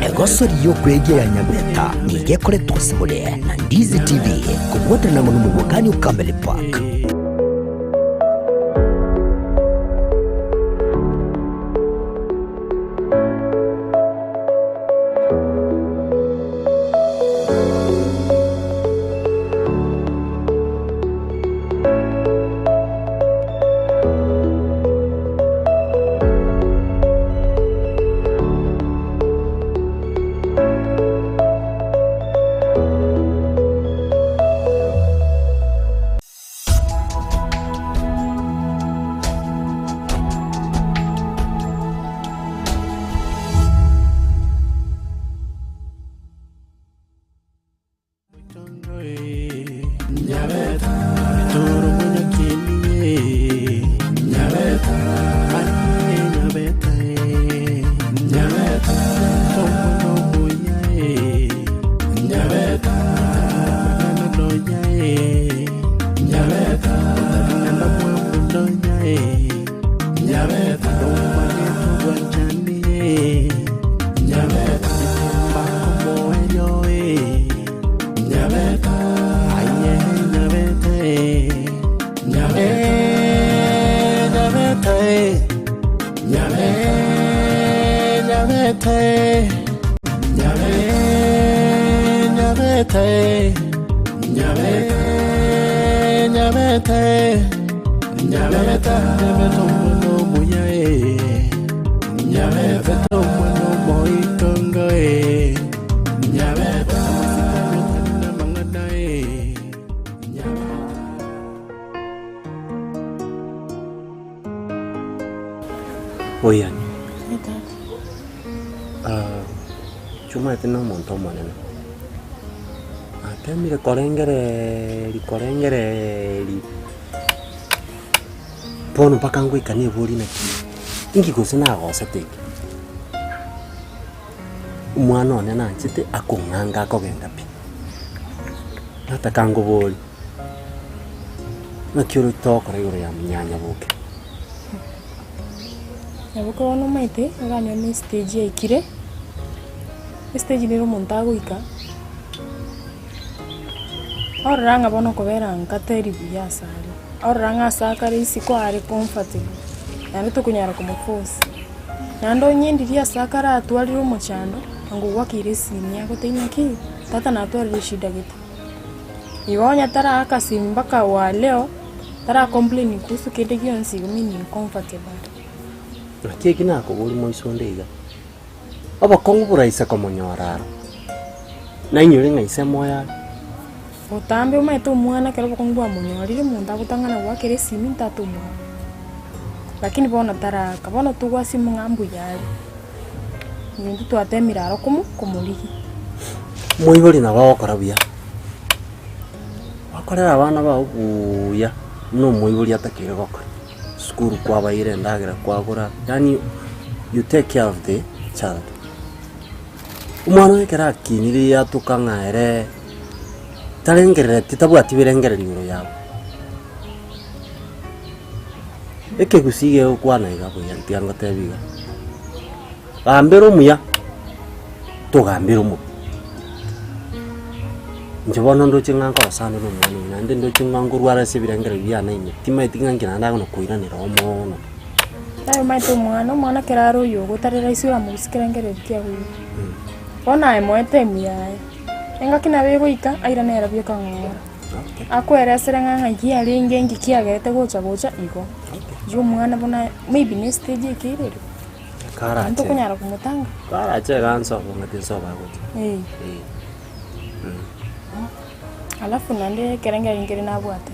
egosori yokwegera Nyabeta nigekoretwo simule na Ndizi TV kubwatana na mugani ukambele park. Oyan. Cuma itu nama montok mana ni? Kami korengere, ponu pakangku ikan ni bori nak. Ingi kau sana aku setik. Umuano ni na, jadi aku ngangga kau kendapi. Nata kangku bori. Nak kira tu korang yang nyanya buke. Nabuko ono maite aganya ni stage ya ikire. Stage ni romontago ika. Oranga bono kobera nkateri biyasari. Oranga sakari siko ari comfortable. Nando tukunyara ko mufosi. Nando nyindi dia sakara atwali ro mochando ngo wakire sinya ko tenya ki tata na atwali shida gitu. Iwonya tara akasimbaka wa leo tara complain kuhusu kede gionsi mimi comfortable. Kia kina ako boli mo isondega. Aba kongo buraisa ko monyoraro. Na inyore ngaise moya. Otambe umaito mwana kero kongo amonyorire munda butangana wakere simi tatu mo. Lakini bona tara kabona tugwa simu ngambu yari. Nindu twatemiraro kumuliki. Moiboli na bawo korabia. Wakorera abana bawo buya. No moiboli atakire gokora. School kwa baire ndagira kwa gura. Yani you take care of the child. Umwana wekera kiniri yatukangaere. Talengere titabu atibirengere nyuro yabo. Eke Gusii ukwana igabo yantianga tebiga. Gambero muya. Tugambero mu. Njobono ndo chingango sana no mwana nande ndo chingango rwara sebirengere byana ine. Tima itingangira ndago kuiranira omono. Tayo maito mwana keraro yo gotarera isura mu sikirengere byawe. Ona emoete muyae. Enga kina bego ika aira nera byo kangora. Akwera serenga ngi ali ngengi kiagerete gocha igo. Jo mwana bona maybe next stage ikirero. Kara. Anto kunyara kumutanga. Kara ache ganso ngati so bago. Alafu nande kerengere ingere na bwate.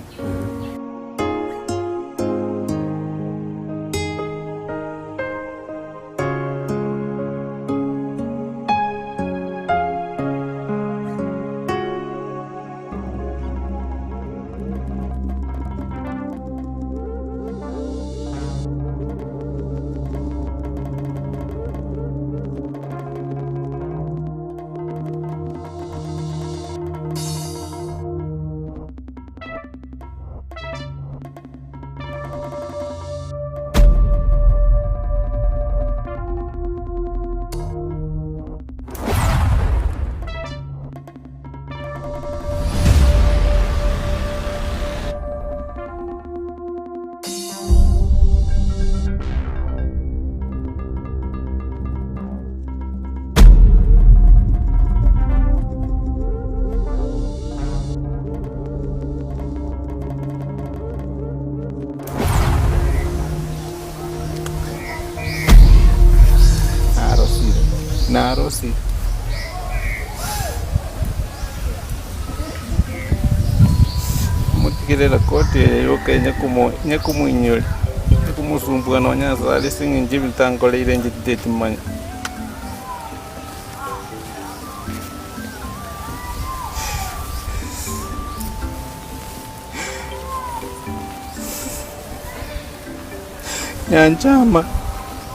na harusi. Mutikirira koti yoke nyakumuinyori nyakumusumbua no nyazali singi bitankoleire njitete manya.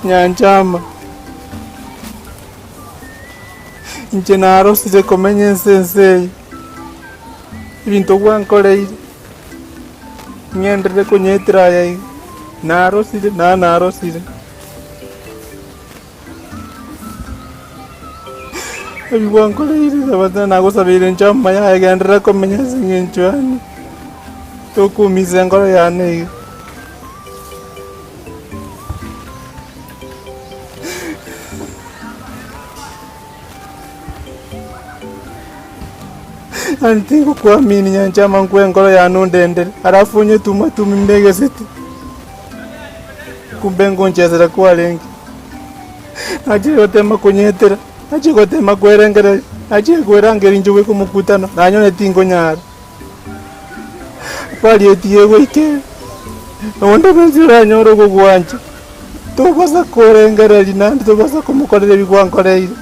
Nyanchama nje na harusi zekomenye sensei ibintu gwankoleire nyendere kunyetira ya na harusi ebigwankoleire abana nagusabire nchama ya gendera kumenya singenchwani tokumiza ngoro yane. Antingo kuamini Nyanchama ngoro ya nundendere arafunye tumi mbege siti kumbengo nchezera kwa lengi achigotema kunyetera achigotema kwerengera achigwerangera injuwe kumukutano nanyone tingo nyara pali etiego ike onda benzira nyoro kugwanje tokosa korengera linandi tokosa kumukorera bigwankoreire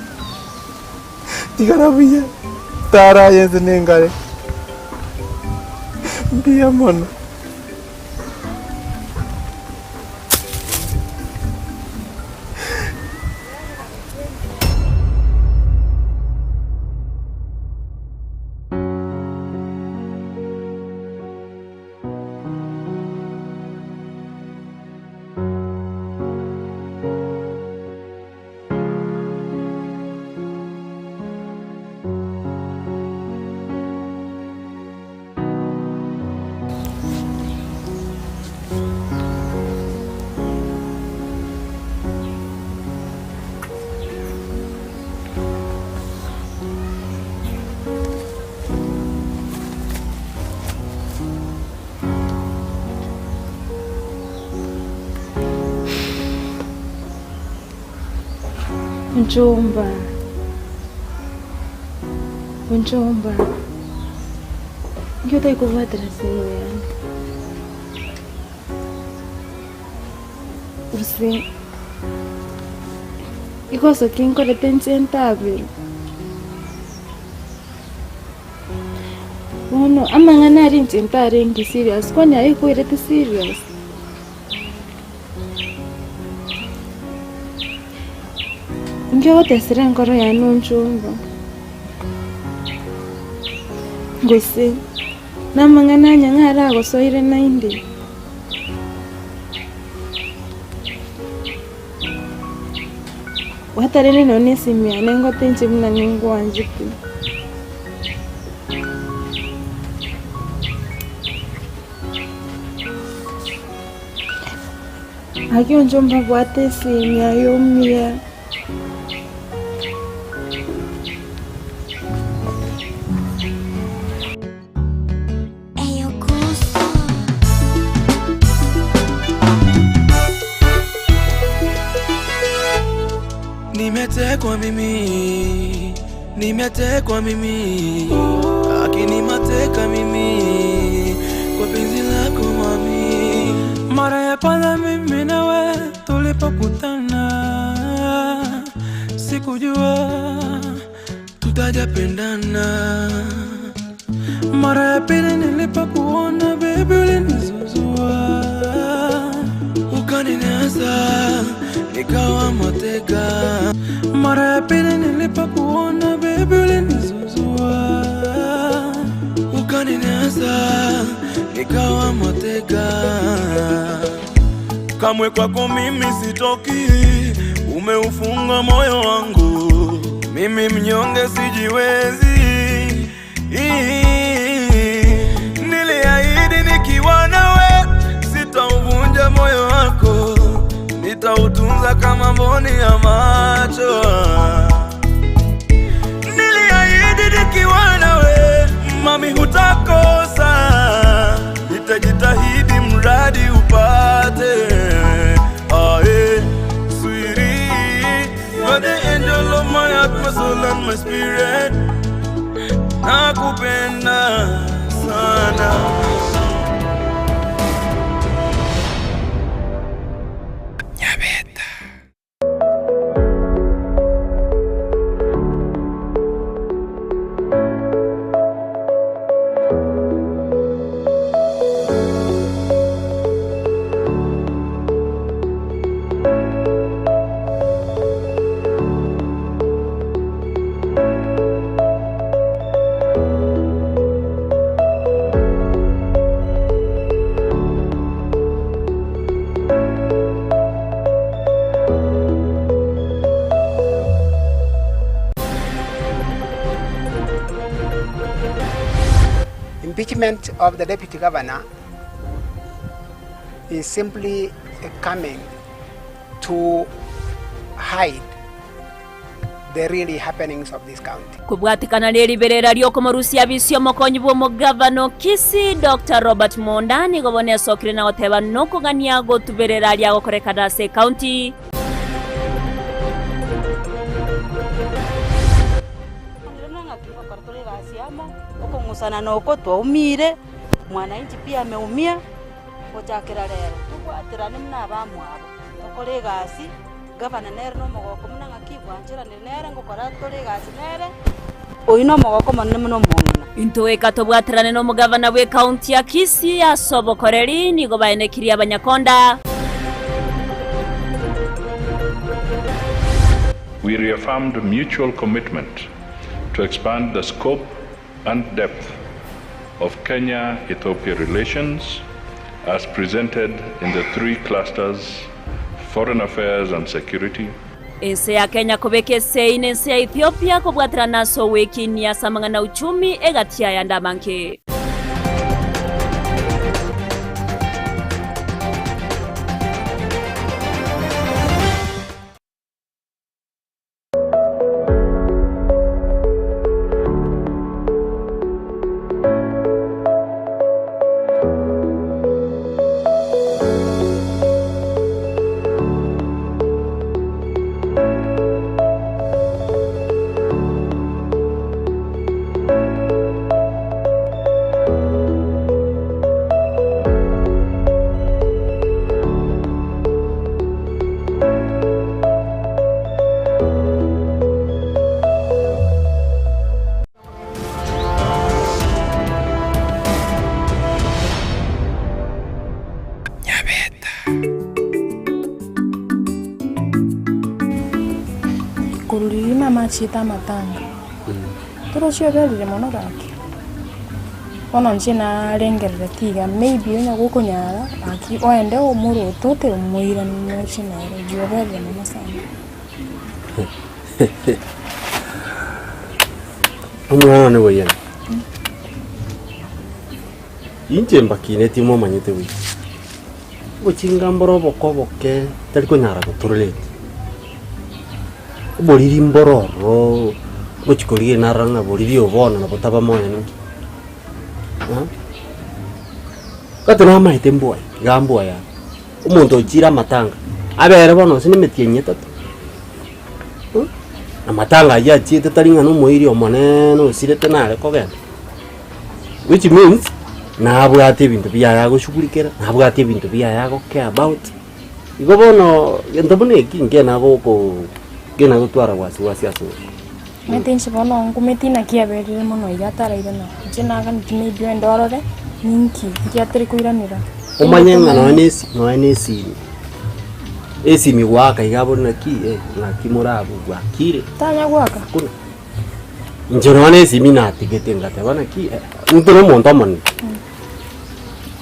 tigarabiye tara yenze nengare mbia mona. Njomba ngiyota ikuvatira simu yangu usi ikoso kinkole tensientabil wono amangana rinchintare ngi serious kwani aikuirete serious ngiyotesira ngoro yanu njomba Gusii namangana nyangara gosoire 90 watarene none simya nengo tenche mna ningo anjipi akio njomba bwate simya yomya Nimetekwa mimi akinimateka mimi kwa penzi lako mami. Mara ya kwanza mimi nawe tulipokutana sikujua tutajapendana. Mara ya pili nilipokuona baby ulinizuzua ukaninasa nikawa mateka. Mara ya pili nilipokuona baby ulinizuzua ukaninasa nikawa mateka. Kamwe kwako mimi sitoki, umeufunga moyo wangu, mimi mnyonge sijiwezi. Niliahidi nikiwa nawe sitauvunja moyo wako, nitautunza kama mboni ya macho. Niliahidi nikiwa nawe mami hutakosa, nitajitahidi mradi upate. Sweetie, you're the angel of my soul and my spirit. Nakupenda sana. Nyabeta. Impeachment of the deputy governor is simply coming to hide the really happenings of this county. Kubwatikana neriberera lyokomorusia bisio mokonyi bwo mugavano Kisii Dr. Robert Mondani gobone sokire na oteba nokugania gotuberera lya gokorekana se county. Ukungusana na uko twaumire mwananchi pia ameumia gojakira rero tugwatirane mna bamwabo tokore gasi gavana nere no mogoko mna ngakibwanjira nere ngokora tore gasi nere oino mogoko manne mno mongina Intoeka tobwatirane no mugavana we county ya Kisii asobokoreri ni gobaenekiria abanyakonda. We reaffirmed mutual commitment to expand the scope and depth of Kenya-Ethiopia relations as presented in the three clusters: foreign affairs and security. Ese ya Kenya kubeke seine se ya Ethiopia kubwatirana so wiki ni ya samangana uchumi egatia ya ndamanke. Kurulima machita matanga. Turosho berire mono gake. Ono nchina rengerere tiga maybe onya gukonyara aki oende omuro tote omuira no china jo berire mono sana. Omwana we yana. Inje mbakine timo manyete wi. Buchinga mboro bokoboke tari konyara guturulete. Boliri mbororo gochikolie naranga boliri obona na botaba moya ni katona maite mboya gamboya ya umuntu ojira matanga abere bono sinimetie tatu na matanga ya chiete taringa no moiri omonene osirete nare kogenda, which means nabwate bintu bya yago shukurikera nabwate bintu bya yago care about igo bono ndabone kinge nabo gena gutwara wasi aso metinshi bono ngumetina kiaberire mono igataraire na jinaga ntime ndorore ninki igatari kuiranira omanyenga no nesi esi miwaka igabona ki na kimurabu gwakire tanya gwaka kuna njoro nesi minati getengate bana ki ntoro monto moni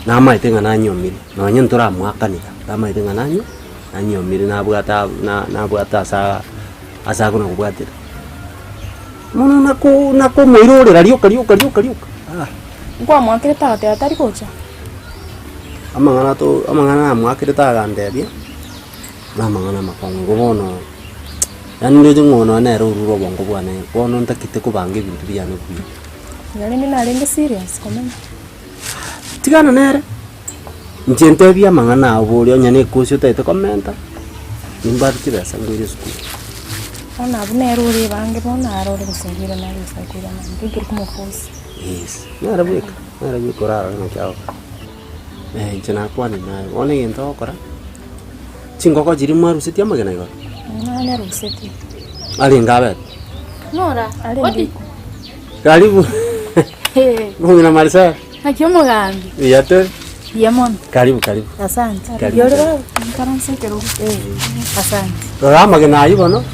na maitenga na nyomire no nyentura mwakanira na maitenga nanyo na nyomire na bwata asa kuna kubwatira muno nako moirore rioka kwa mwakire tate atari kocha amangana mwakire tagandebia na mangana makongo bono yani ndio ngono na ruru bongo bwana bono ntakite kubange bintu byane kuyi yale mina lenge serious comment tigana nere njente bya mangana abori onya ne kusyo tete komenta nimbarti besa ngire school Ona abunero uri bange bona arore gusingira na risa kura na ngikiri kumufusi. Yes. Narabika rara na kyao. Njena kwani na one ngento okora. Chingoko jiri maru setia magena igo. Na ruseti. Ali ngabe. Nora, odi. Karibu. Mungu na Marisa. Hakimu gambi. Yate. Yamon. Karibu. Asante. Yoro karanse kero. Asante. Rora magena igo no?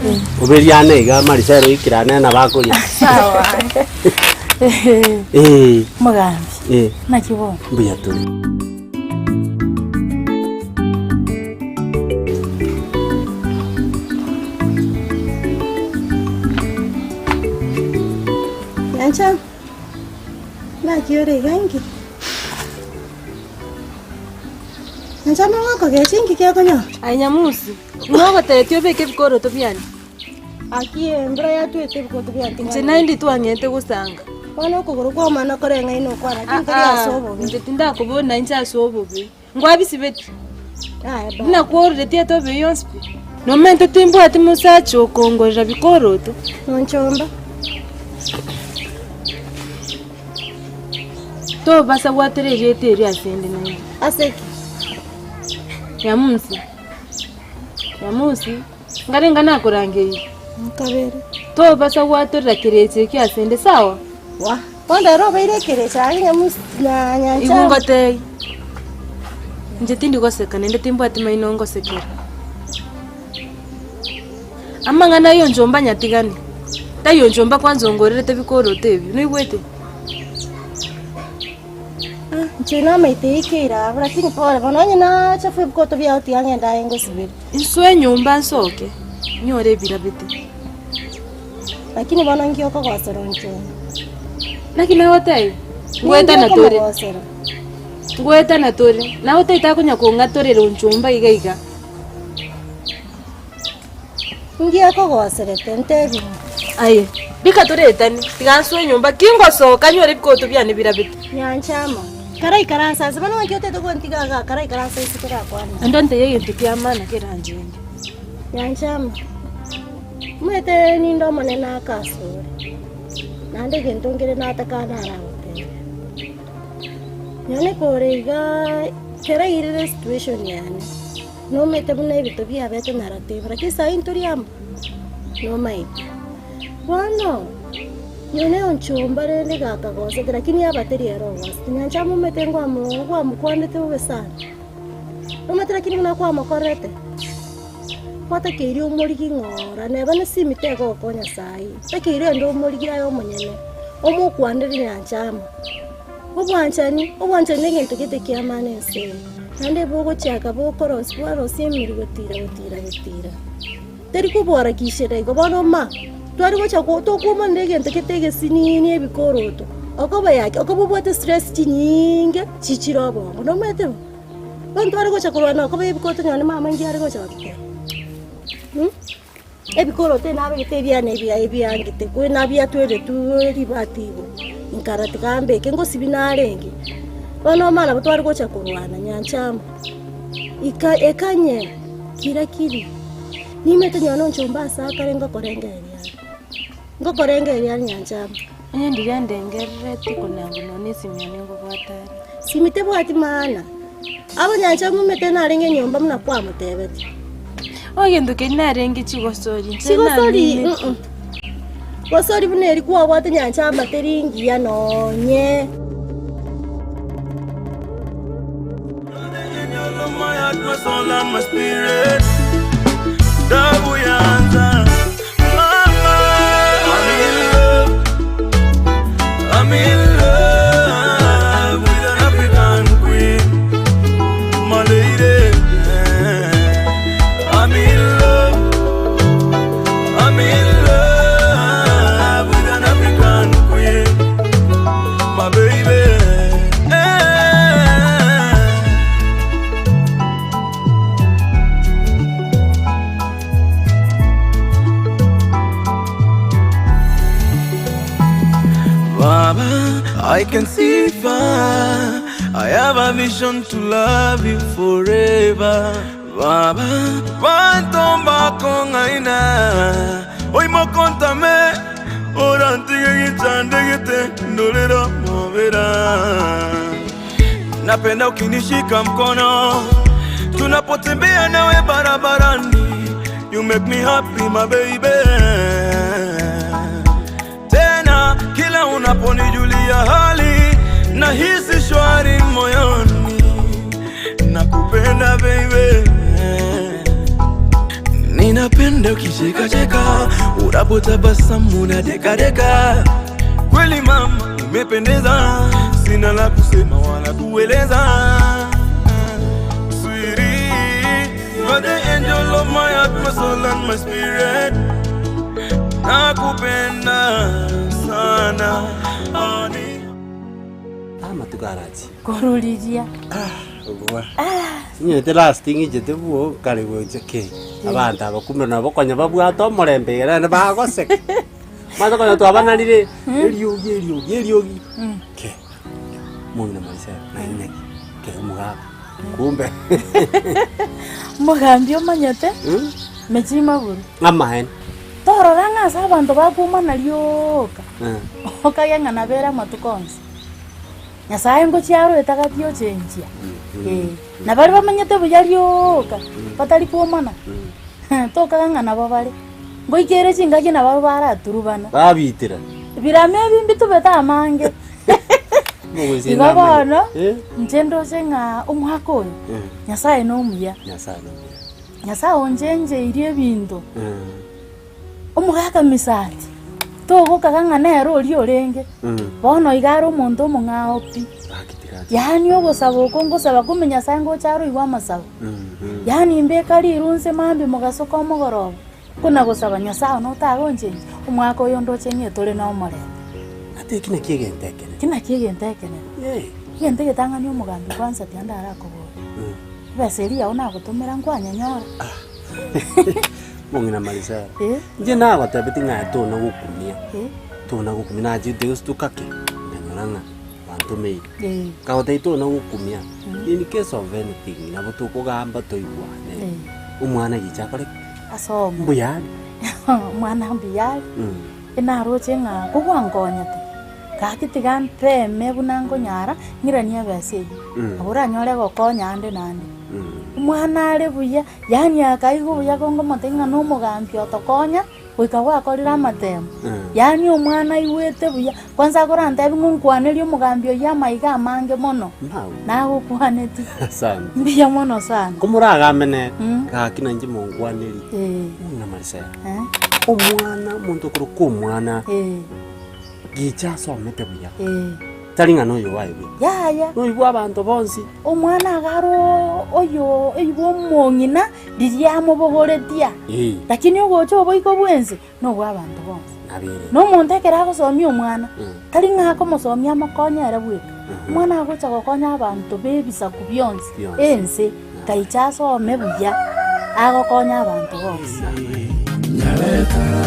Uberiane iga Marisa ro ikirane na bakoria. Sawa. Mugambi. Nakibona. Mbuya tu. Yancha. Nakiore gangi. Yancha mwako gechingi kya konyo. Ainyamusi. Mwako tetio beke bikoro to byani. Akie mbra ya tu ete bikoro to byani. Nje naindi tu angete gusanga. Wana kuguru kwa mana korenga ino kwa na kinkari asobo. Nje tinda kubona incha asobo be. Ngwabi sibeti. Na kuore tia to be yonspi. No mento timbo ati musacho kongorera bikoro to. Nonchomba. To basa watereje eri asende nayi. Aseki. Yamusi. Ngarenga nakurangei. Mkabere. To basa waterera kirece ki asende sawa. Wa. Ponda roba ile kirece Nyamusi na Nyancha. Igungote. Nje tindi goseka nende timbo ati mainongo sekera. Amanga nayo njomba nyatigani. Tayo njomba kwanza ngorere tebikoro tebi. Niwete. Chena maitekera lakini pole bonanye na chafu bikoto bya uti angenda yengo sibiri. Inswe nyumba nsoke. Nyore birabete. Lakini bana ngio ko kwaseroncho. Lakini hotel. Ngweta na tore. Na hotel itakunya kunga tore ronchumba igaiga. Ngia ko kwaserete ntebi. Aye. Bika tore tani. Tiganswe nyumba kingo soka nyore bikoto bya ni birabete. Nyanchama. Karai karansa sabana wakiote to kontiga karai karansa isikira kwana. Andonte yeye tukiama na kiranjeni. Yanchama. Mwete nindo manena kasore. Nande gentongere natakana rawote. Nyane korega kera ire situation yani. No mete bune bito bya bete narrative. Raki sa intoriam. No mai. Wano. Yone onchomba rende gakagose lakini abateri yaroga. Nyanchama metengwa mu kwa mukwande tuwe sana. No mete lakini mna kwa makorete. Pata kiri umurigi ngora neba na simitego konya sai. Takiri ndo umurigi ayo munyene. Omo kwandiri Nyanchama. Obwanchani ngento kete kiamane se. Nande bogo chaka bokoro swaro semiri gotira. Teri kubora kishire go bono ma. Twari gocha ko to kuma ndege nteketege sinini ebikoroto okoba yake okobubwate stress chinyinge chichirobo no mete bantu bari gocha kurwana okoba ebikoroto nyane mama ngi ari gocha bakike ebikoroto nabe gitebya nebya ngite kwe nabya twere turi batibo inkarati kambe kengo sibinarenge bano mala butwari gocha kurwana Nyanchama ekanye kiri nimete nyano nchomba sakarenga korenga ngokorenga ya Nyanchama anye ndiyandengere tukunangu none simyane ngo kwatari simite bwati mana abo Nyanchama mete narenge nyomba mna kwa mutebeti ogendo kenarenge chigosori gosori buneri kwa bwati Nyanchama teringi ya nonye I'm in love with an African queen, my lady. I'm in love with an African queen, my baby. Baba, I can see far. I have a vision to love you forever. Baba, wantomba kongaina Hoy mo contame, ora ntige gichande gite, ndolera mavera. Napenda ukinishika mkono, tunapotembea nawe barabarani. You make me happy my baby. Tena kila unaponijulia hali, nahisi shwari moyoni. Nakupenda baby. Ninapenda ukicheka cheka, unapotabasamu na deka deka. Kweli mama umependeza, sina la kusema wala kueleza. Sweetie, you're the angel of my heart, my soul and my spirit. Nakupenda sana honey. Matugaraji Koruliria. Ogwa. Nye the last thing je tebuo karibu cheke. Abantu abakumira nabo konya babwato morembera ne bagoseka. Mato konya to abana lire eliogi. Ke. Muna malisa na ine. Ke muga. Kumbe. Mugambio manyete? Mechima buru. Amahen. Tororanga sa abantu bakuma nalioka. Okayanga nabera matukonzi. Nyasaye ngo cyaro etagatiyo cenjia. Na bari bamanyete buyaryoka. Batari kuomana. Tokanga nabo bari. Ngo ikere cingage nabo baraturubana. Babitira. Birame bimbi tubeta amange. Igabana. Njendo cenga umwako. Nyasaye no muya. Nyasaye onjenje irie bintu. Umugaka misati. Togo kaganga nero liorenge. Bono igaro muntu mungaopi. Yani ogosaba okongosaba kumenya sango cyaro igwa masaba. Yani imbeka lirunse mambi mugasoko mugoroba. Kuna gosaba Nyasaye no tagonje. Umwaka oyo ndocenye tole na omore. Ate kina kigentekene. Kina kigentekene. Yente getangani umugambi kwanza tianda arakobo. Beseria ona gutumira nkwanya nyora. Mungina malisa. Nje nago tabiti nga to na gukumia. To na gukumina jide stukake. Nyoranga bantu mei. Ka otaito na gukumia. In case of anything na boto ko gamba to igwane. Umwana yichakore asom. Mbuyali. Mwana mbuyali. Ina roche nga kugwangonyate. Kakitigan peme bunango nyara ngirania base. Abura nyore gokonya ande nande. Mwana ale buya yani akaigo buya kongo matenga no mugambi otokonya wikawa akorira matemo. Yani omwana iwete buya kwanza koranta bingunkwanerio mugambi ya maiga mange mono. Nago kwaneti. Sana. Mbiya mono sana. Kumuraga mene kakina nje mungwaneri. Na malisa. Omwana muntu kuruko omwana. Gicha so mete buya. Talinga no yo wae. Ya. No igwa abantu bonsi. Omwana garo oyo ibo mongina diriamo bogoretia. Lakini ogocho boiko bwense no gwa abantu bonsi. Nabire. No muntu ekera gosomia omwana. Talinga akomosomia amakonya era bweka. Omwana agocha gokonya abantu bebisa kubyonsi. Ense kaicha so mebuya agokonya abantu bonsi. Nyabeta.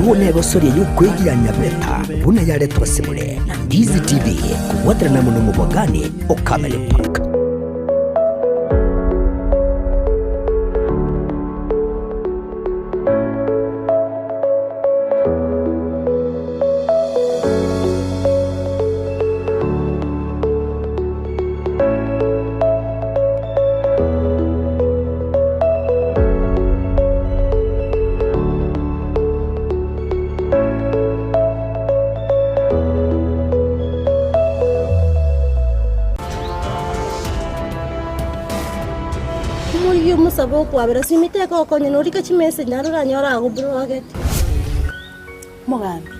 Ione bosori y'ukwegira Nyabeta buna yale twasemule na Ndizi TV kuwatira na muno mubagani okamele park. musabo kwabera simiteka okonye norika chimese nyarura nyora go broget mugambi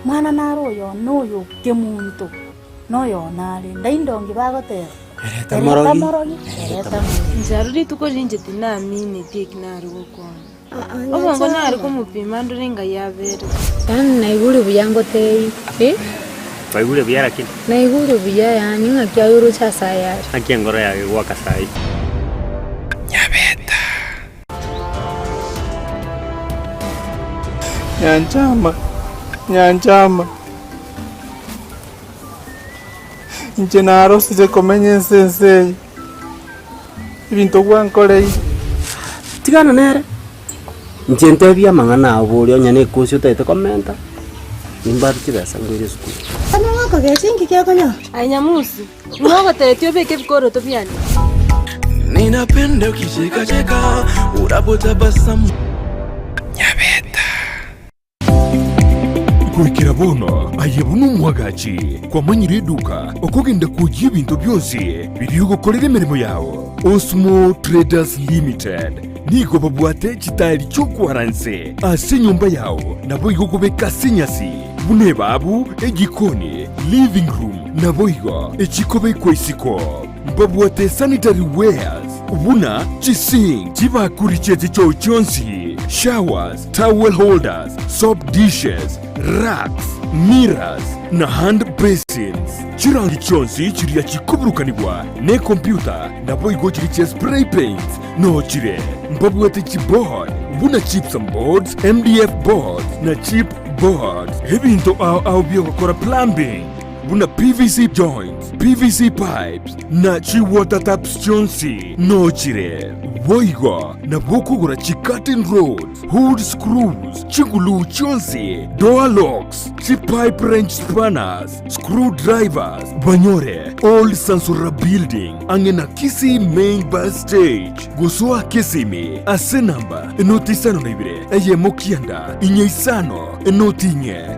mwana naroyo noyo kemuntu noyo nale ndaindongi bagotera ereta morogi njaruri tuko rinje tinamini tiknari gukona obongo nari kumupima nduringa yavere tan naiguru buyango tei baigure biyara kin naiguru biya yani ngakya yuru chasa yari akengora ya wakasai Nyabeta nyanchama nje narosire komenya sensei ibintu gwankorei tigana nere nje ntebia mangana aburi onya ne kusi utete komenta nimba kibesa ngwire skulu ana wako geshingi kya konya ainyamusi ngogo tetio beke bikoro to byani ninapenda ukicheka cheka unapotabasamu Nyabeta kwikira bono ayebunu mwagachi kwa manyire duka okugenda kujya ibintu byose biri gukorera imirimo yawo Osmo Traders Limited nigo babwate kitali cyokwaranse ase nyumba yawo nabo igokubeka sinyasi bune babu egikoni living room nabo igo ekikobe kwesiko babwate sanitary wares ubuna chising chibakurichete cyo cyonsi showers towel holders soap dishes racks mirrors na hand basins chirangi cyonsi kiriya kikuburukanibwa ne computer nabo igo kiriche spray paints no chire mbabwate keyboard buna chips and boards MDF boards na chip boards ebinto au byo gukora plumbing buna PVC joints, PVC pipes, na chi water taps chonsi, no chire. Boigo, na boku gura chi cutting rods, hood screws, chingulu chonsi, door locks, chi pipe wrench spanners, screwdrivers, banyore, old Sansura building, angena Kisii main bus stage, Gusii Kisii, ase namba, enoti sano nebire, eye mokianda, inye isano, enoti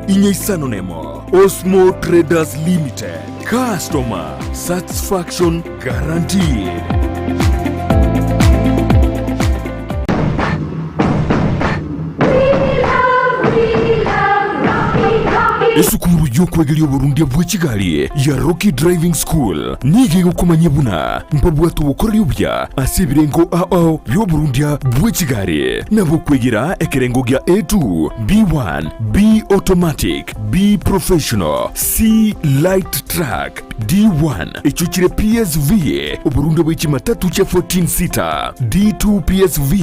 inye isano nemo. Osmo Traders Limited. Customer satisfaction guaranteed. Esukuru y'okwegerya Burundi bw'Kigali ya Rocky Driving School nige gukomanya buna mpabwatu bukorera ubya asibirengo byo Burundi bw'Kigali nabo kwegera ekerengo gya A2 B1 B automatic B professional C light track D1 echuchire PSV Burundi bw'Kimatatu cha 14 seater D2 PSV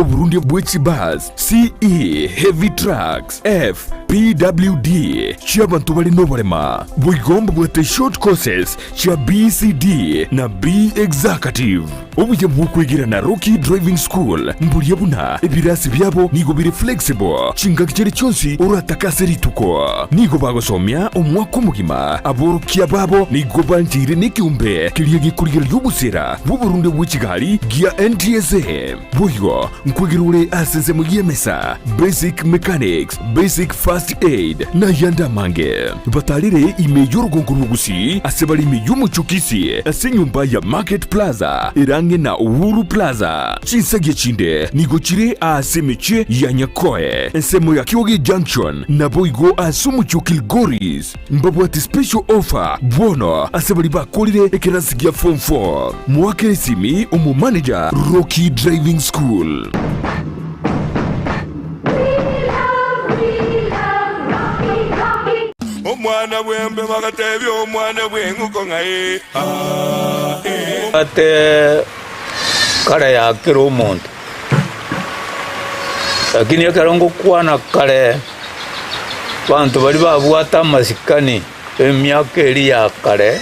Burundi bw'Kibus CE heavy trucks F PWD cy'abantu bari no barema bwigomba bwate short courses cya BCD na B executive ubuye bw'ukwigira na Rocky Driving School mburiye buna ibirasi byabo nigo biri flexible chingakire cyonsi uratakase rituko nigo bagosomya umwaka mugima aborukiya babo nigo banjire n'icyumbe kiriye gikurira y'ubusera bw'u Burundi bw'Kigali gya NTSA buyo nkwigirure aseze mu yemesa basic mechanics basic first aid na yanda mange batalire ime y'urugongo Gusii asebali ime y'umucukisi ase nyumba ya Market Plaza irange na Uhuru Plaza chinsage chinde nigo chire asemeche ya Nyakoe ensemo ya Kyoge Junction na boigo asumuchukil Goris mbabwati special offer bono asebali bakolire ekerasigia form 4 mwake simi umu manager Rocky Driving School. Omwana bwembe magatebyo omwana bwenguko ngaye ate kale yakira omuntu lakini akarongo kwana kale bantu bali babwata amasikani emyaka eri ya kale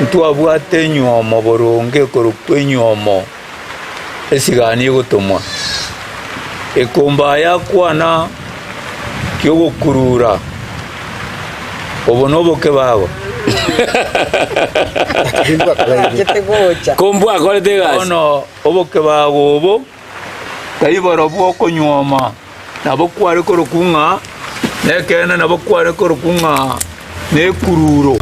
ntwabwate enywomo burungi kurukwa enywomo esigani gutumwa ekomba yakwana kyogukurura obonoboke babo kombo akore tegas ono oboke babo obo kayibara bwoko nyoma nabo kware korokunga nekena nabo kware korokunga nekururo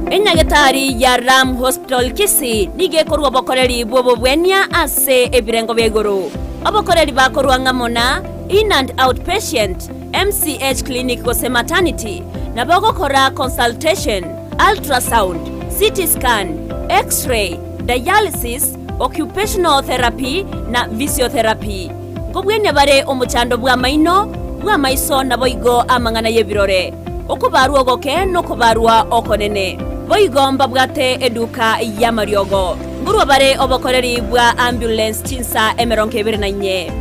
Enyagetari ya Ram Hospital Kisii nigekorwa obokoreri bwobobwenia ase ebirengo begoro. Obokoreri bakorwa ngamona in and outpatient, MCH clinic gose maternity, na bagokora consultation, ultrasound, CT scan, X-ray, dialysis, occupational therapy na physiotherapy. Ngobwenya bare omuchando bwa maino, bwa maiso na boigo amangana yebirore. Okubarwa ogoke no kubarwa okonene. Boigomba bwate eduka ya mariogo. Ngurwa bare obokoreri bwa ambulance chinsa emeronke birinanye.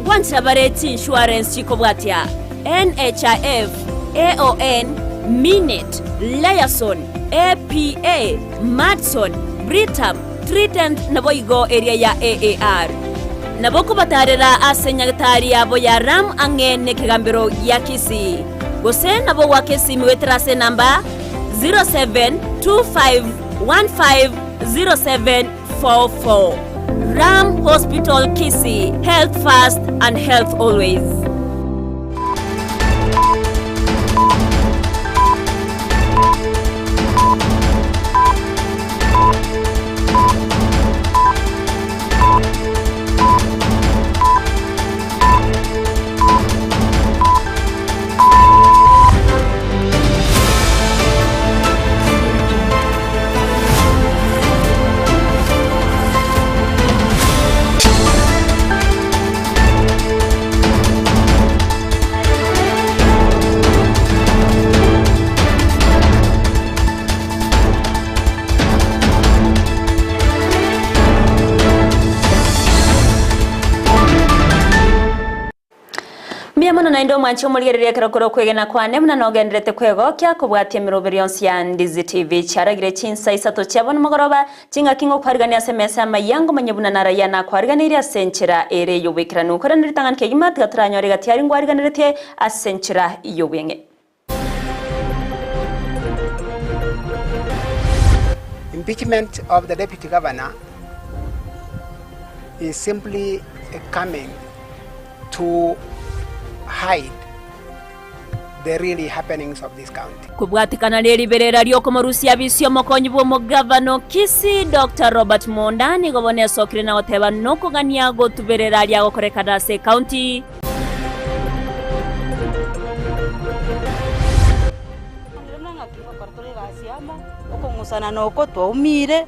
Gwancha bare insurance chiko bwatia. NHIF, AON, Minute, Liason, APA, Madson, Britam, Trident na boigo area ya AAR. Naboko batarera asenyagatari yabo ya Ram angene kigambiro ya Kisii. Gose nabo wake simu wetrase namba 0725150744. Ram Hospital Kisii, health first and health always. Mwana na indo mwancho muligereria kirokoro kwegena kwane muna nogenderete kwego kya kubwatia mirobirionsi ya Ndizi TV charagire chinsa isato cyabona mugoroba cinga kingo kwarigania SMS amayango manyebuna naraya na kwariganira senchera ere yobekira nukora nditangan kegimati gatranyore gatiari ngwariganirete asenchera yobenge. Impeachment of the deputy governor is simply coming to hide the really happenings of this county. Kubwatikana leri berera ryo komorusia bisyo mokonyi bwo mugavano Kisii Dr. Robert Monda ni gobone sokire na oteba noko gania go tuberera rya gokoreka dase county. Okongusana noko twaumire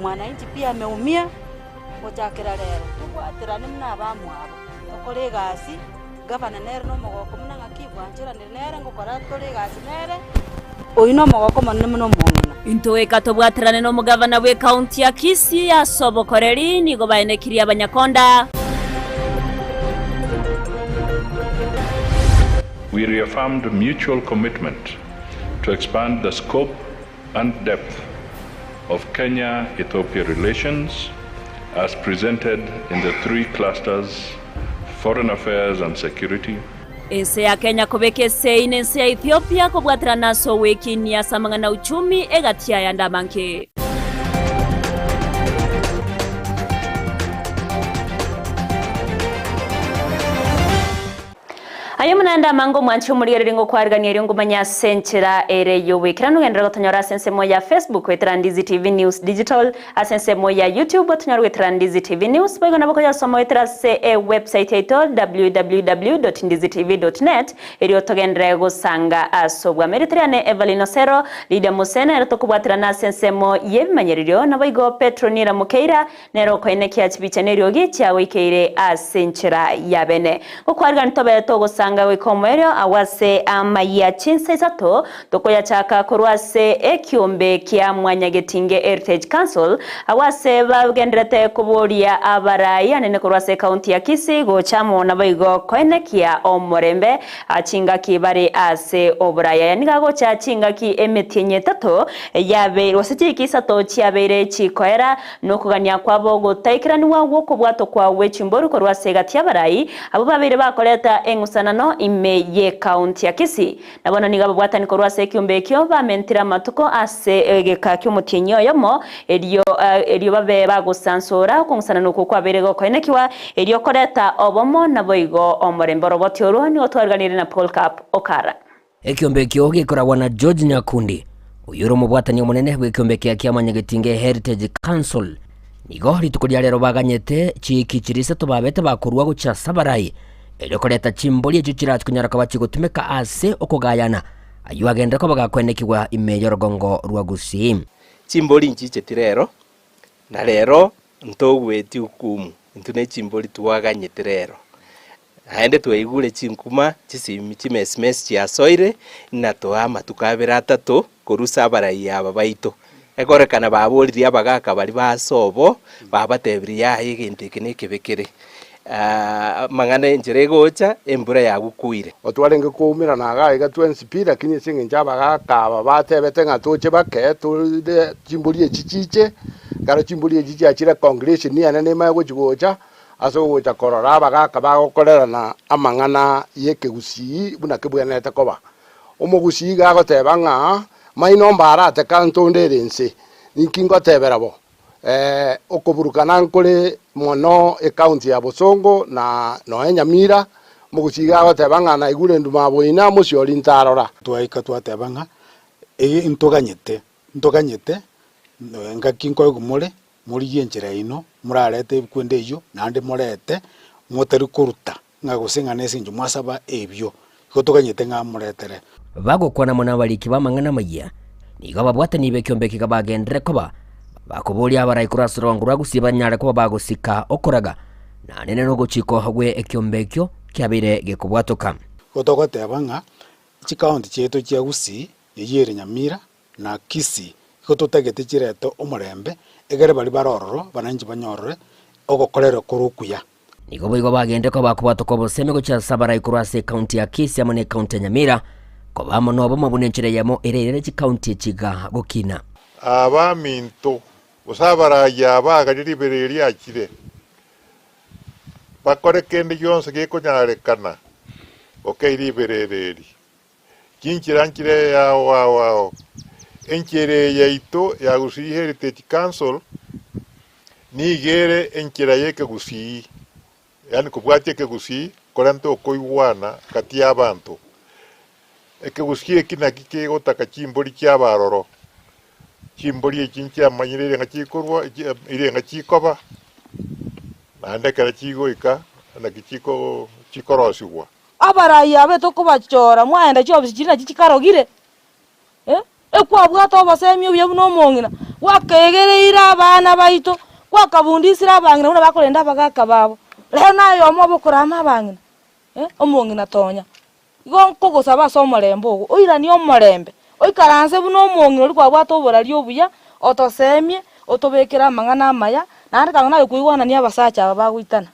mwananchi pia ameumia gochakira rero tubwatira nimna bamwabo okore gasi gavana nere no mogoko munanga kibwanjira nere ngokora tore gasi nere oino mogoko manene muno mongena Intowe katobwatirane no mugavana we county ya Kisii ya sobokoreri ni gobaenekiria abanyakonda. We reaffirmed mutual commitment to expand the scope and depth of Kenya-Ethiopia relations as presented in the three clusters: foreign affairs and security. Ense ya Kenya kubekese inense ya Ethiopia kubwatira naso weki ni ya samangana uchumi egatia ya ndamanke. Ayo munanda mango mwancho muliyere ngo kwarigania ryo ngumanya senchera ere yowekira nugendera gotonyora sense moya Facebook wetera Ndizi TV News Digital asense moya YouTube gotonyora wetera Ndizi TV News bego naboko ya somo wetera se website yaito www.ndizitv.net eri togendera gosanga asobwa meritriane Evelyn Osero Lydia Musena ero tokubwatira na sense mo yebimanyeririo naboigo Petronira Mukeira nero koinekia chibichanerio gicha wikeire asenchera yabene okwarigana tobe togosanga we komerio awase amaya chinsa isato tokoya chaka kurwase ekiombe kia mwanyagetinge Heritage Council awase bagenderete kuboria abarai anene kurwase county ya Kisii gochamo naboigo koenekia omorembe achinga kibari ase obraya yaniga gocha chinga ki emetinye tato yabe wasiti isato chiabere chikoera nokugania kwabo gotaikiraniwa wokobwato kwa wechimboru kurwase gatia barai abo babire bakoleta engusana ime ye county ya Kisii nabona nigabo bwatani korwase kiumbe kyo bamentira matuko ase egeka kyumutinyo yomo eriyo babe bagusansura kungsana nuko kwaberego koenekiwa eriyo koreta obomo naboigo omoremboro botyoro ni otwarganire na Paul Cup Okara ekiombe kyo gikoragwa na George Nyakundi uyuro mubwatani munene bw'ikiombe kia kiama Nyagetinge Heritage Council nigo ritukuria rero baganyete chiki chirise tubabete bakurwa gucha sabarai elyo koleta chimboli echo chiratukunyara kabachi gutumika ase okugayana ayu agenda ko bagakwenekirwa imeyo rugongo rwa Gusii chimboli nchicheti rero na rero ntogweti ukumu ntune chimboli tuwaganyete rero aende tweigure chinkuma chisimi chimesmes chia soire na toama tukabera atatu kurusa barai aba baito ekorekana baburiria abagaka bari basobo babatebiria igintu ikinike bekere mangana njere gocha embura yagukuire otwarenge kuumira na gaiga twensipi lakini singe njaba gaka batebete ngatoche bake tude chimbuli echichiche karo chimbuli echichi achira congregation ni anene mago chigocha aso gocha korora abagaka bagokorera na amangana yeke Gusii buna kebwenete koba Gusii gagoteba nga maino mbarate kantonderense ninkingo teberabo okuburukana nkole mono county ya Bosongo na no Nyamira Gusii gagoteba nga na igure nduma boina muciori ntarora twaika twateba nga intoganyete ngakinko gumure muri yenjera ino murarete kwende iyo nande murete moteri kuruta nga gusinga nesinju mwasaba ebyo gotoganyete nga muretere bagokwana mona baliki bamangana maya nigo babwatani bekiombe kigabagendere koba bakubulia abarai kurasirongo rwa Gusii banyare koba bagusika okoraga na nene no guchiko hagwe ekiombe kyo kyabire gekubwatoka gotogoteba nga chikaunti cheto chia Gusii yeyere Nyamira na Kisii gototagete chireto omurembe egere bali barororo bananji banyorore ogokorera kurukuya nigo boigo bagende ko bakubwatoka boseme gocha sabarai kurase county ya Kisii amone county ya Nyamira ko bamono bo mabunenchire yamo erere chi county chiga gokina abaminto usabara yaba garibereri akire bakore kende yonse ge konyarekana okeribereri kinchirankire ya wa enkere yaito ya Gusii Heritage Council nigere enkera yeke Gusii yani kubwate ke Gusii koranto koiwana kati y'abantu eke Gusii ekina kike gotaka chimboli ky'abaroro chimboli ekinchi amanyire ngachikorwa ire ngachikoba nande kara chigoika na kichiko chikorosiwa abarai abeto kubachora mwaenda chobisi china chikarogire ekwabwata obasemi obuye buno omongina wakegereira abana baito kwakabundisira abangina una bakorenda bagaka babo leo nayo omobokorama abangina omongina tonya igo kogosaba somorembe ogo oirani omorembe oikaranse buno omongina ori kwabwata oborari obuya otosemie otobekera amang'ana amaya nande kang'ana nayo kuigwana ni abasacha aba bagwitana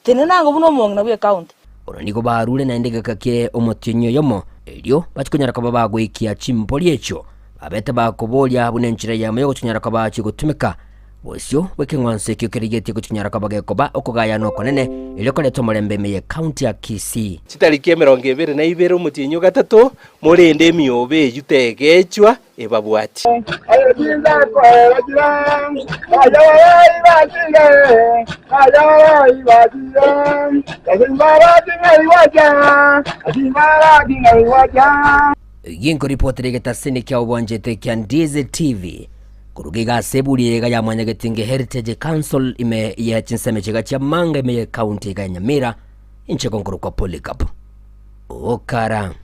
tene nango buno omongina bwe county nigo barure na ndegeka ke omotinyo yomo elio bachikunyara kaba bagwikia chimboli echo babete bakubolia bunenchire yamo gutunyara kaba chigutumika bosyo bwekengwanse kyokerigeti gutunyara kaba gekoba okugayana okonene elio koleto morembe meye county ya Kisii chitariki 22 omotinyo gatatu murende emiobe yutegechwa ebabwati Ginko reportere getasini kya obwanjete kya Ndizi TV kurugiga sebuli ega ya Nyagetinge Heritage Council ime ya chinseme chiga cha manga ime ya county ya Nyamira inche konkuru kwa Polycarp okara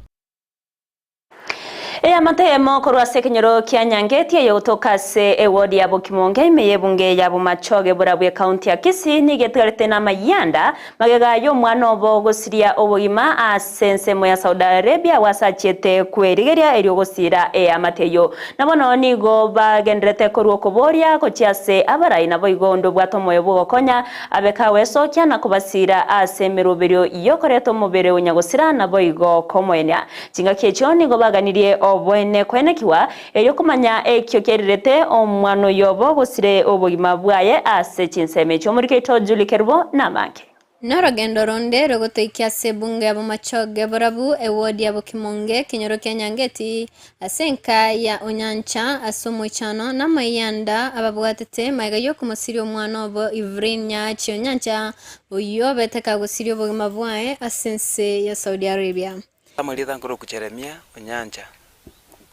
amatemo korwa sekenyoro kya Nyangetia yotokase ewodi ya Bokimonge imeye bunge ya bumachoge burabwe county ya Kisii nigetwerete na mayanda magega yo mwana obo gosiria obogima asense moya Saudi Arabia wasachete kwerigeria eriogosira amateyo nabono nigo bagendrete korwa koboria kochiase abarai nabo igondo bwatomoyo bogokonya abekawe sokya na kubasira asemeroberio yokoreto mubere unyagosira nabo igo komoenya jinga kecho nigo baganirie obwene kwenekiwa elyo kumanya ekyo kererete omwano yobo gusire obugima bwaye ase chinseme cyo muri keto Julie Kerbo namanke Norogendo ronde rogotoikia sebunge abo machoge borabu ewodi abo Kimonge kinyoro kya Nyangeti asenka ya onyancha asomo chano na mayanda ababwatete magayo kumusiri omwana obo Ivrinya chionyancha uyo beteka gusiri obugima bwaye asense ya Saudi Arabia amulida nkoro kucheremia onyancha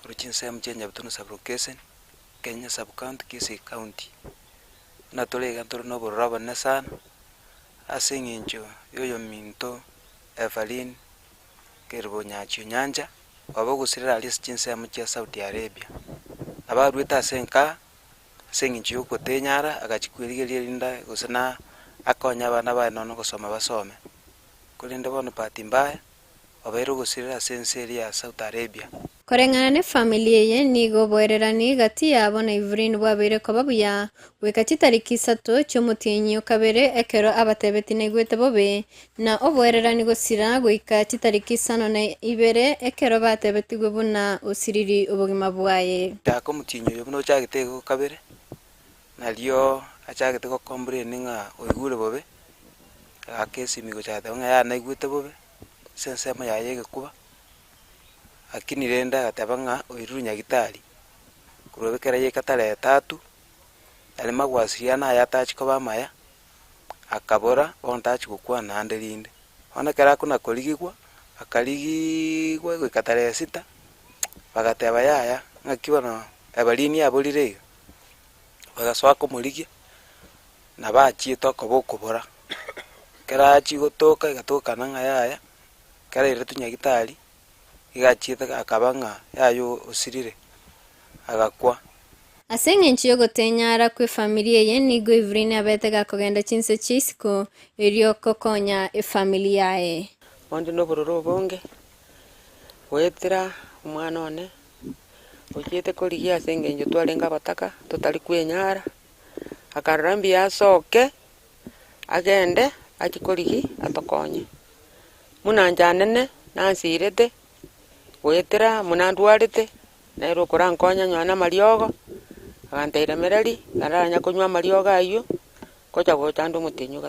Ruchinsem Nyabeta sub-location, Kenya sub-county, Kisii county. Natole Gantoro no Boraba Nasan, Asing Injo, Yoyo Minto, Evelyn, Kerbonya Chunyanja, Wabogusira Alice Chinsem Saudi Arabia. About with us Senka, singing Chuko Tenyara, Agachikwili Linda, Gusana, Akonya Banaba no Soma Basome. Kulinda one party by, Oberu Gusira Senseria, Saudi Arabia. Korengana ne familia ye nigo bwererani gati yabo na Ivrin bwabire ko babuya wekati tariki 3 cy'umutinyi kabere ekero abatebeti negwete bobe na obwererani gusira gwika tariki 2 ekero batebeti gwebuna usiriri ubugima bwaye tako mutinyi yo no cyagite ko kabere nalyo achagite ko kombreni nga oigure bobe akesi migo cyate nga ya naigwete bobe sensema yaye kuba akini renda gatabanga oiru nyagitari kurobekera ye katale 3 alima gwasiriana yatachi ko bamaya akabora ontachi gukwa na nderinde ona kera kuna koligigwa akaligigwa gwikatale 6 bagateba yaya ngakibona abalini abolire bagaswako muligia na bachito kobokobora kera chi gotoka igatoka nanga yaya kera ire tunyagitari igachita akabanga yayo usirire agakwa asengenchi yogotenyara kwe familia ye nigo Ivrin abetega kogenda chinse chisiko iriyo kokonya familia ye bondi no bororo bonge wetira umwana one ojete koligia asengenjo twalenga bataka totali kwenyara akarambi asoke agende akikoligi atokonye munanjanene nansirete wetera munandwarite nairo korankonya nywana mariogo aganteira mereri garanya kunywa mariogo ayo koja gochandu mutinyu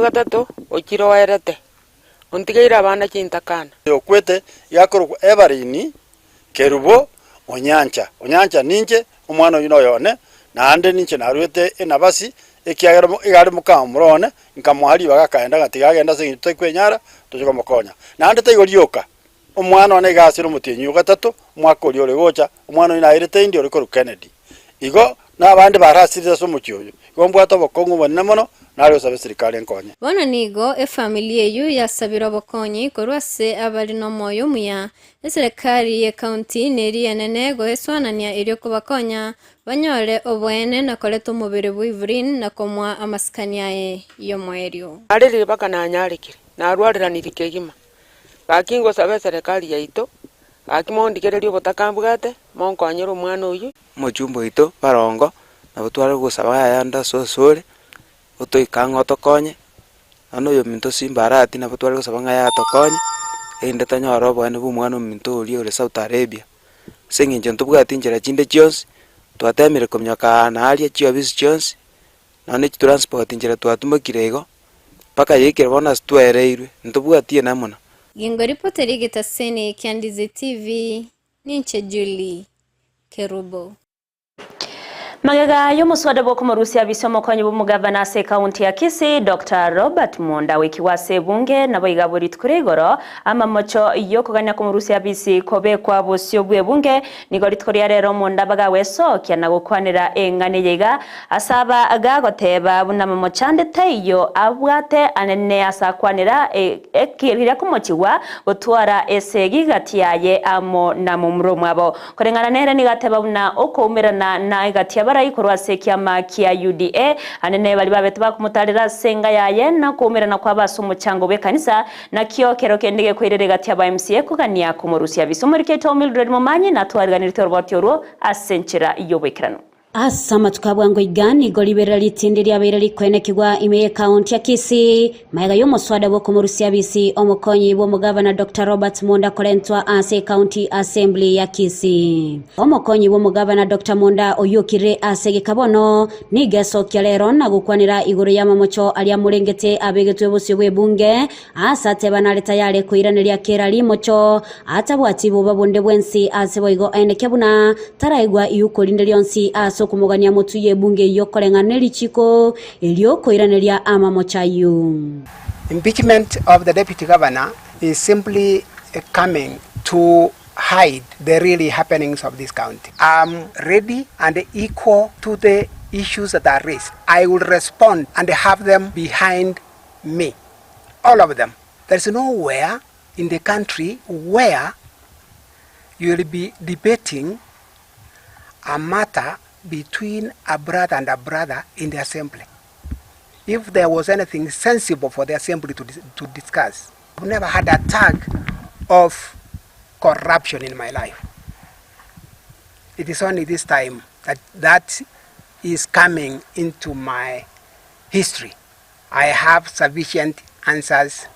gatatu ochiroerete ontigeira abana chintakana yokwete yakoro Everini kerubo onyancha ninje umwana uyu noyone na ande ninje narwete enabasi igari mukama murone nkamuhari bagakaenda gatigagenda singite kwenyara tujuka mukonya na ande taigorioka umwana one gasiro mutinyu gatatu mwaka uri uri gocha umwana ina irete indi uri ko Kennedy igo n'abandi barasiriza so mucyoyo gombwato bokongo bonne mono nari osabe serikali enkonye bona nigo familia yu yasabira bokonyi korwase abari no moyo muya serikali ye county neri enene go eswanania iri ko bakonya banyore obwene na koleto mubere bu Ivrin na komwa amaskania ye yo mwerio ariri bakana nyarikire na arwarira nirikegima gakingo sabe serikali yaito akimondigererio botakambugate monkonyero umwana uyu mujumbo ito barongo na butwara gusaba yanda sosore otoikango tokonye ano yo minto simbarati na butwara gusaba ngaya tokonye ende tanyoro bwane bu mwana minto uri ore Saudi Arabia senginje ntubwati njera chinde chionse twatemire komyaka na alia chio bisi chionse na ne transport njera twatumakirego paka yekere bona stwereirwe ntubwati na mona Gingo ripoteri gitaseni kya Ndizi TV ninche Julie Kerubo. Magega y'umuswada bwo kumurusia bisomo konye bumugavana se county ya Kisii Dr. Robert Munda wikiwase bunge nabo igaburi tukurigoro ama mocho iyo kuganya kumurusia bisi kobe kwa bosyo bwe bunge nigori tukoria rero Munda bagaweso kyana gukwanira engane yega asaba agagoteba bunama mochande teyo abwate anene asakwanira ekirira kumochiwa gutwara esegi gatiyaye amo na mumro mwabo korengana nere nigateba buna okomerana na gatiya ikorwa sekiama kia UDA anene bali babete bakumutarira senga yaye na kumerana kwa basumu chango bekanisa na kio kero kendege kwirere gatia ba MCA kugania kumurusia bisumurike to Mildred Momanyi na twariganirite robotyo asenchira iyo bekrano Asama tukabwango igani golibera litindiri abera likwenekirwa ime county ya Kisii maega yo muswada bwo kumurusia bisi omukonyi bo mugavana Dr. Robert Munda kolentwa ase county assembly ya Kisii omukonyi bo mugavana Dr. Munda oyukire ase gikabono nigeso kyalero na gukwanira iguru ya mamocho alia murengete abegetwe bose bwe bunge asate banaleta yale kuiranira kera limocho atabwati bo babonde bwensi ase boigo enekebuna taraigwa iyukolinde lyonsi aso kumugania mutuye bunge yokolengane lichiko eliokoiraneria amamochayu. Impeachment of the deputy governor is simply coming to hide the really happenings of this county. I'm ready and equal to the issues that are raised. I will respond and have them behind me, all of them. There's nowhere in the country where you will be debating a matter between a brother and a brother in the assembly. If there was anything sensible for the assembly to discuss, I've never had a tag of corruption in my life. It is only this time that is coming into my history. I have sufficient answers,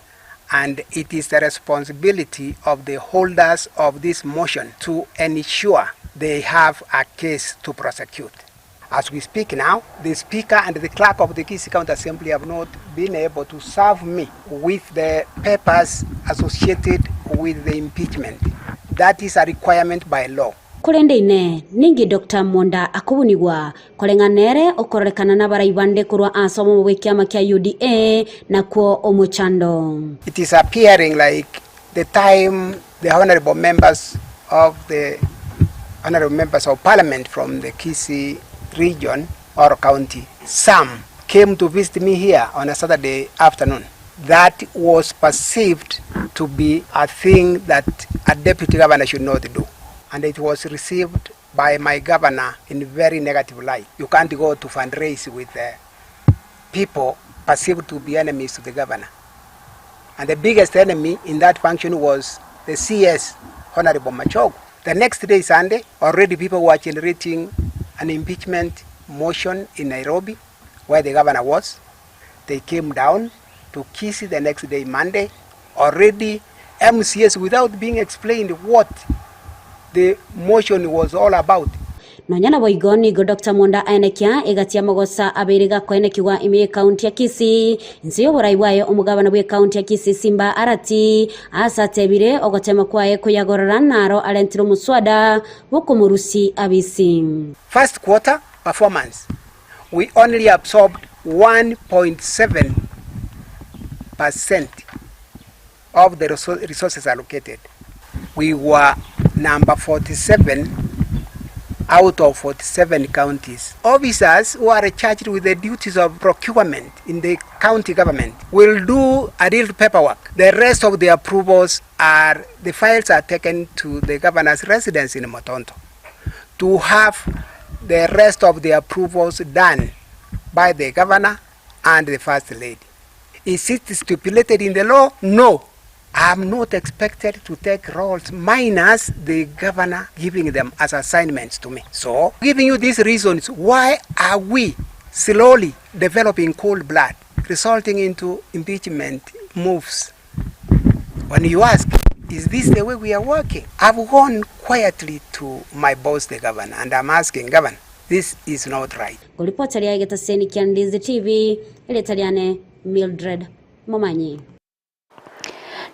and it is the responsibility of the holders of this motion to ensure they have a case to prosecute. As we speak now, the Speaker and the Clerk of the Kisii County Assembly have not been able to serve me with the papers associated with the impeachment. That is a requirement by law. Kurendeine ningi Dr. Monda akubunigwa kolenganere okorekana na baraibande kurwa asomo mu kiama kya UDA na kwa omuchando. It is appearing like the time the honorable members of parliament from the Kisii region or county, some came to visit me here on a Saturday afternoon. That was perceived to be a thing that a deputy governor should not do. And it was received by my governor in very negative light. You can't go to fundraise with people perceived to be enemies to the governor. And the biggest enemy in that function was the CS, Honorable Machogu. The next day, Sunday, already people were generating an impeachment motion in Nairobi, where the governor was. They came down to Kisii the next day, Monday. Already MCS, without being explained what the motion was all about. Nonyana boigoni go Dr. Monda aenekia egatia mogosa abiriga kwenekiwa ime county ya Kisii nsiyo boraiwayo omugabana bwe county ya Kisii Simba Arati asatebire ogotema kwae kuyagorora naro alentiro muswada bokumurusi abisi. First quarter performance, we only absorbed 1.7% of the resources allocated. We were number 47 out of 47 counties. Officers who are charged with the duties of procurement in the county government will do a real paperwork. The rest of the approvals the files are taken to the governor's residence in Motonto to have the rest of the approvals done by the governor and the first lady. Is it stipulated in the law? No. I'm not expected to take roles minus the governor giving them as assignments to me. So, giving you these reasons, why are we slowly developing cold blood, resulting into impeachment moves? When you ask, is this the way we are working? I've gone quietly to my boss, the governor, and I'm asking, Governor, this is not right. Kuripota ya Getaseni kya Ndizi TV, ile taliane Mildred Momanyi.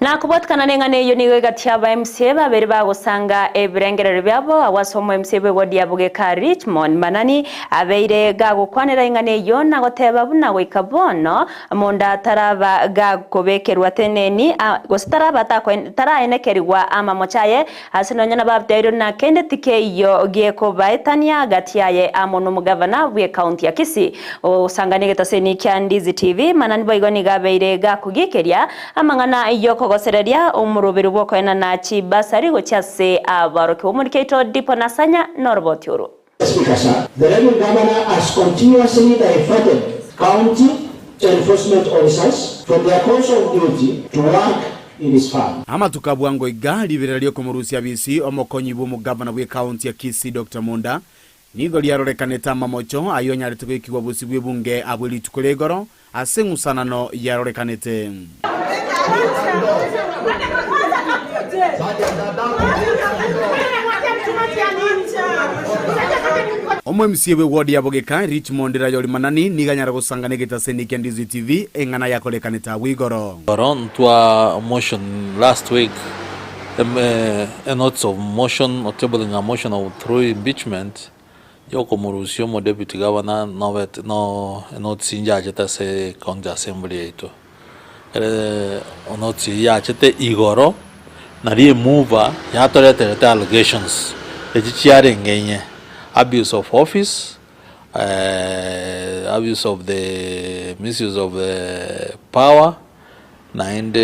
Na kubotkana nengane iyo niwe gatiaba MCA babere bagosanga ebirengerero byabo awasomo MCA wodi yabuge Richmond manani abeire gagukwanira ingane iyo nagoteba buna wikabono monda taraba gakobekerwa teneni gositaraba taraenekerwa ama mochaye asinonya na babteiro na kende tike iyo gieko baetania gatiaye amono mugavana bwe county ya Kisii osangane getaseni kya Ndizi TV manani boigoni gabeire gakugikerya amangana iyo gosereria omurubiri bwoko ena na chibasari gochase abaroke omurikeito dipo nasanya norbotioro. Speaker, sir, the Revenue Governor has continuously diverted county enforcement officers from their course of duty to work in his farm. Ama tukabwango igali biralio komurusi abisi omokonyi bu mugavana bwe county ya Kisii Dr. Monda nigo liarorekaneta mamocho ayonya litukiwa busi bwebunge abuli tukolegoro asengusanano yarorekanete. Omo MCA we wodi yabogeka Richmond rayoli manani niganyara gusangane Getaseni kya Ndizi TV engana yakolekaneta wigoro. On to a motion last week, a notice of motion or tabling a motion of through impeachment. Yoko Murusio mo deputy governor no notice inja jeta se county assembly ito. Onotsi ya chete igoro na remove yatoreterete allegations echichiarengenye abuse of office, abuse of the misuse of power, and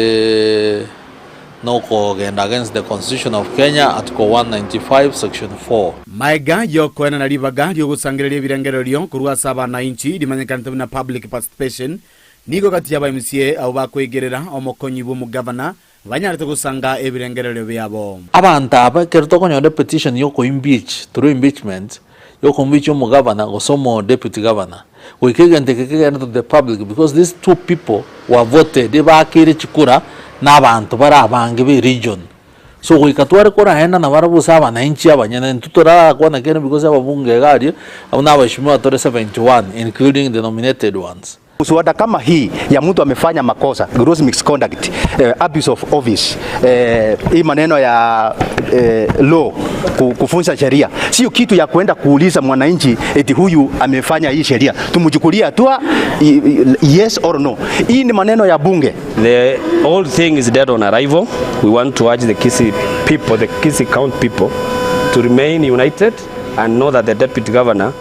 no kogenda against the Constitution of Kenya, Article 195, Section 4. Maiga yokwena na ribaga ryogusangireria birengero ryo kurwa saba na inchi rimanyekana na public participation nigo kati ya MCA au bakwegerera omokonyi bu mugavana banyarite gusanga ebirengerero byabo. Abantu aba kerto konyode petition yoko impeach through impeachment yoko impeach mugavana gosomo deputy governor. We can't take to the public because these two people were voted they bakire chikura n'abantu barabange be region. So we katware kora henda na barabusa abananchi abanyana ntutora kwa na kene because ababunge gari abuna bashimwa 71 including the nominated ones. Mswada kama hii ya mtu amefanya makosa, gross misconduct, abuse of office, hii maneno ya law, kufunza sheria, sio kitu ya kwenda kuuliza mwananchi eti huyu amefanya hii sheria, tumchukulia hatua yes or no. Hii ni maneno ya bunge. The whole thing is dead on arrival. We want to urge the Kisii people, the Kisii County people, to remain united and know that the deputy governor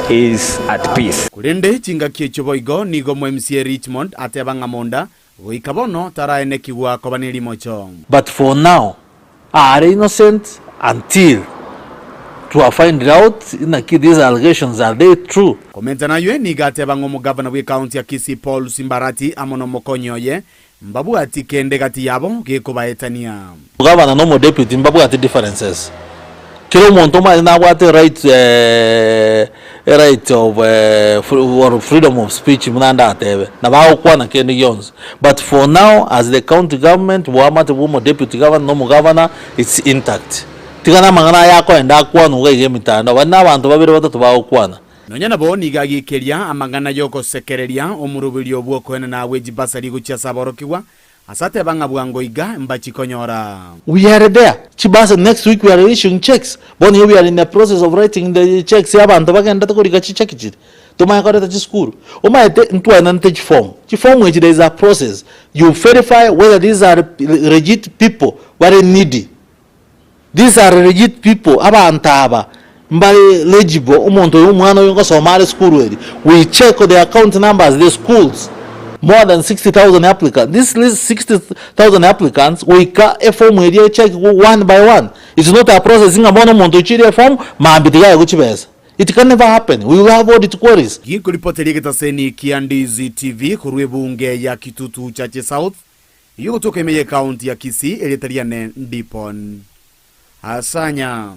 is at peace. Kulende chinga kiechoboigo nigo MCA Richmond atebanga monda goikabono taraene kiwa kobaneli mocho. But for now are innocent until to find out in these allegations are they true. Komenta na yue ni gatebanga omugavana we county ya Kisii Paul Simbarati amono mokonyoye mbabu ati kende gati yabo gekobaetania. Mugavana no mo deputy mbabu ati differences. Kilo montoma na wate right of freedom of speech mnanda atebe na bao kwa na kene yons. But for now as the county government wamate bumo deputy governor no governor it's intact. Tigana mangana yako enda kwa nuge mitano bana abantu babiri batatu bao kwana. Nonyana bo nigagikiria amangana yoko sekereria omurubirio bwo kwena na weji basari gucha saborokiwa. Asate banga buangoiga mbachikonyora. We are there. Chibasa next week we are issuing checks. But here we are in the process of writing the checks. Abantu bagenda tukuriga chichekiji. Tuma koreta chiskuru. Uma ntu anante form. Form which there is a process. You verify whether these are legit people, very needy. These are legit people. Abanta aba mbali legible. Umuntu umwana yonga somali school. We check the account numbers, the schools. More than 60,000 applicants. This list 60,000 applicants, we can a form area check one by one. It's not a processing a mono form, it can never happen. We will have audit queries. Giko ripoteli kitaseni Ndizi TV kurwe bunge ya Kitutu Chache South. Yuko toka imeye county ya Kisii elitariane ndipon. Asanya.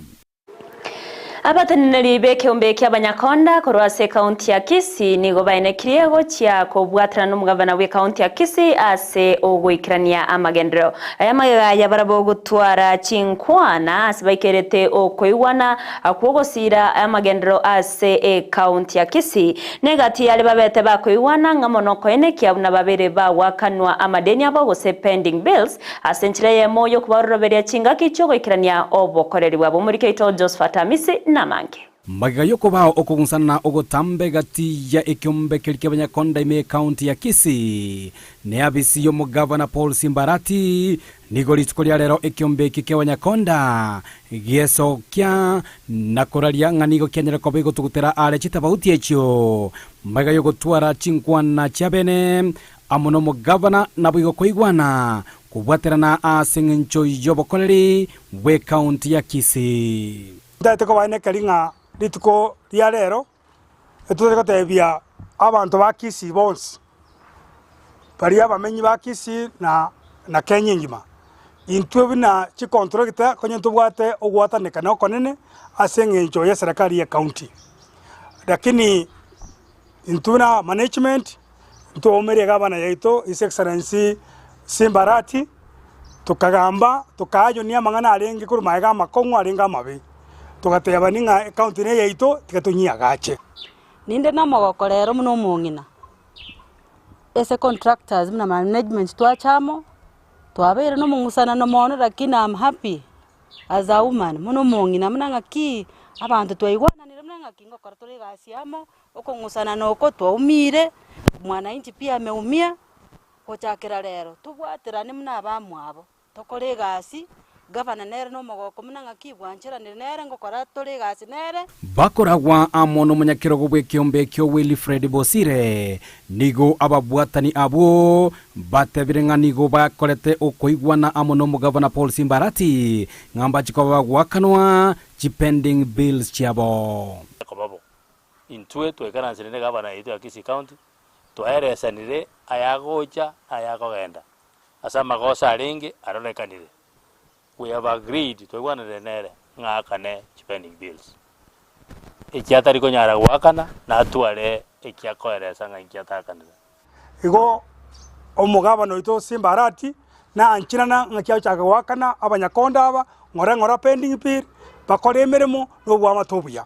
Abataniri beke ombeke abanyakonda korwase county ya Kisii nigo baenekirie gochia kobwatana n'umugavana we county ya Kisii ase ogwikirania amagendero aya magaya barabo gutwara chinkwana asibaikerete okoiwana akwogosira amagendero ase county ya Kisii negati yale babete bakoiwana ngamono koenekia abuna babere ba wakanwa amadeni abo gose pending bills asenchire moyo kubaroberia chinga kicho gwikirania obokoreri bwabo muri Keito Josephat Amisi namange magayoko bao okugusana ogotambe gati ya ekyombe kelike abanyakonda ime county ya Kisii ne abisi yo mugavana Paul Simbarati nigoli tukolia lero ekyombe kike abanyakonda geso kya nakoralia nganigo kyanyera kobego tukutera ale chitabauti ekyo magayoko twara chinkwana chabene amono mugavana nabugo koigwana kubwaterana asengencho yobokoleri we county ya Kisii. Ndeteko bane kalinga lituko lya lero etuteko tebia abantu ba Kisii bonse bari abamenyi ba Kisii na Kenya ngima intwe bina chi control kita konye tubwate ogwataneka no konene asengencho ya serikali ya county lakini intuna management ntomere gabana yaito His Excellency Simbarati tukagamba tukayo ni amangana alenge kuri maiga makongo alenga mabe tugateba ninga account ne yaito tikatunyia gache ninde namogoko rero muno mungina ese contractors muna management twachamo twabere no mungusana no mono lakini I'm happy as a woman muno mungina mnanga ki abantu twaigwana nire mnanga kingo karatore gasiamo okongusana noko twaumire mwananchi pia ameumia kochakira rero tubwatirane muna bamwabo tokore gasi gavana nere no mogoko munanga kibwanchera nere ngokora turi gasi nere bakoragwa amono munyakirogo bw'ekiombe kyo Wilfred Bosire nigo ababwatani abo batebirenga nigo bakorete okoigwana amono mugavana Paul Simbarati ngamba chikoba gwakanwa pending bills chiabo kababo intwe twekaranzire gavana yetu ya Kisii County twaeresanire ayagocha ayagogenda asa magosa aringi aronekanire. We have agreed to one nere ngakane pending bills ikiatari konyara gwakana na atware ikiakoeresa ngakiatakanira igo omugabano ito Simbarati na anchirana ngakiachaka gwakana abanyakonda aba ngora pending bill bakore emirimo no bwamatobuya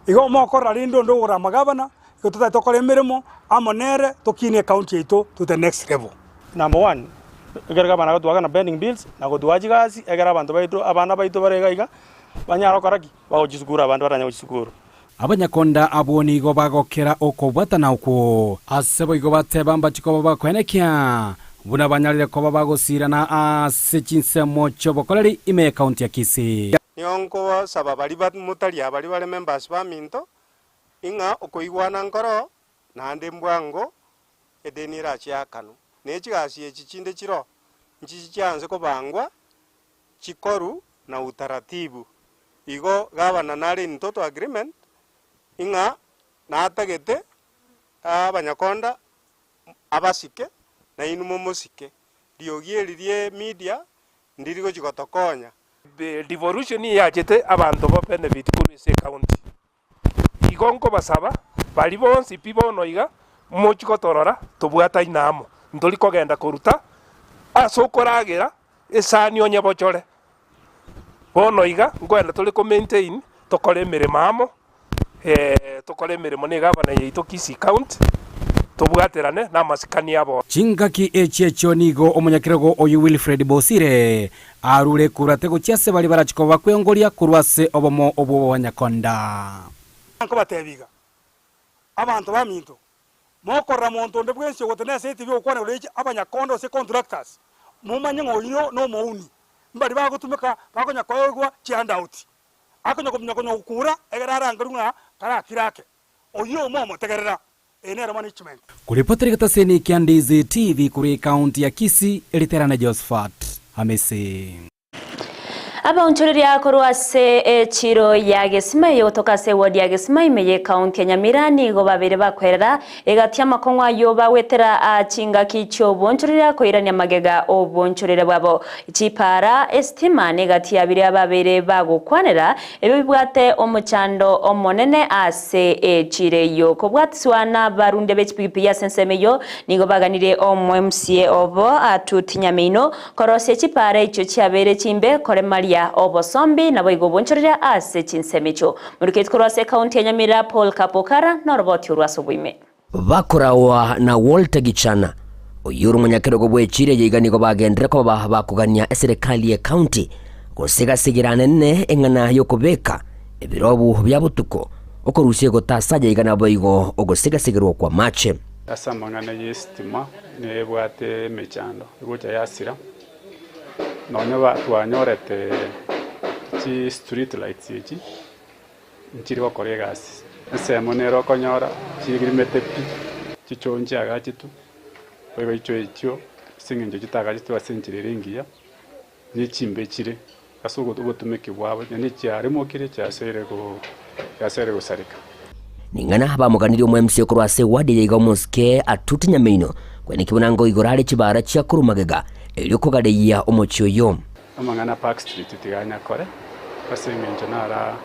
igo mokora rindo ndogora magabana igo tutatokore emirimo amonere tokine county ito to the next level. Number 1 egera bana gotwaga pending bills na gotwaji gasi egera abantu baitu abana baitu barega banyaro karaki bagojisukura abantu baranya gojisukuru abanyakonda aboni go bagokera okobwatana uko asebo igo bateba mbachiko bakwenekia buna banyalire ko bagosirana asechinsemo chobokolari ime county ya Kisii nionko saba bali mutali abali bale members ba minto inga okoigwana nkoro nande mbwango edenira kyakano nechigasi echichinde chiro nchichi cyanze ko bangwa chikoru na utaratibu igo gavana nari ntoto agreement inga natagete abanyakonda abasike na inumo musike liogierie media ndirigo chigotokonya devolution yachete abantu bo benefit Kisii County igonko basaba bali bonsi pibonoiga mochikotorora tobwata inamo ndoli kogenda koruta asokoragira esani onye bochore bonoiga ngwenda tuli ko maintain tokore mirimo amo tokore mirimo ni gavana yeito Kisii County tobwaterane na masikani abo chingaki echecho nigo omunyakirego oyu Wilfred Bosire arure kurate guchiase bali barachiko bakwongoria kurwase obomo obo banyakonda anko batebiga abantu baminto mokora monto ndebwense gotene sete byo kwana uleje abanyakondo se contractors mumanye ngoyino no mouni mbali bagotumika bakonya koyegwa handout akonya konya kura egerara ngarunga kara kirake oyo momo tegerera enero management kuripoteri gataseni kya Ndizi TV kuri county ya Kisii eliterana Josephat Hamisi abaunchuriria korwase chiro ya Gesima yotoka se ward ya Gesima imeye county ya Nyamira nigo babere bakwerera egatia makongwa yo bawetera chinga kicho bonchuriria koirania magega obonchurire bwabo chipara estima negatia abiri ababere bagukwanira ebibwate omuchando omonene ase chire yo kobwatswana barunde bechipipi ya sensemeyo nigo baganire MCA obo atutinyamino korose chipara icho chiabere chimbe kore Maria obosombi na boigo bonchorera ase chinsemecho muruketi korwase county ya Nyamira Paul Kapokara na roboti urwaso bwime bakorawa na Walter Gichana oyuru munyakirego bwechire yiganigo bagendere ko bakugania serikali ya county gusigasigirana nene engana yokubeka ebirobu bya butuko okorusiye gotasaje yigana boigo ogusigasigirwa kwa mache asamangana yestima nebwate mechando igocha yasira nonyo twanyorete chi street lights iki nchiri bakore gasi esemo nero konyora chigrimete pi chichonje agachitu oiba icho singenje chitagachi twasenjiriringiya nichimbe chire asugo tugotumeke bwabo ni cyari mokire cyasere gusarika ningana bamuganiri MCA kurwase wadi yiga muske atutinyamino kweni kibunango igorale chibara cha kurumagega elyo kogadeya omochyoyo amangana Park Street tiganya kore basengenje nara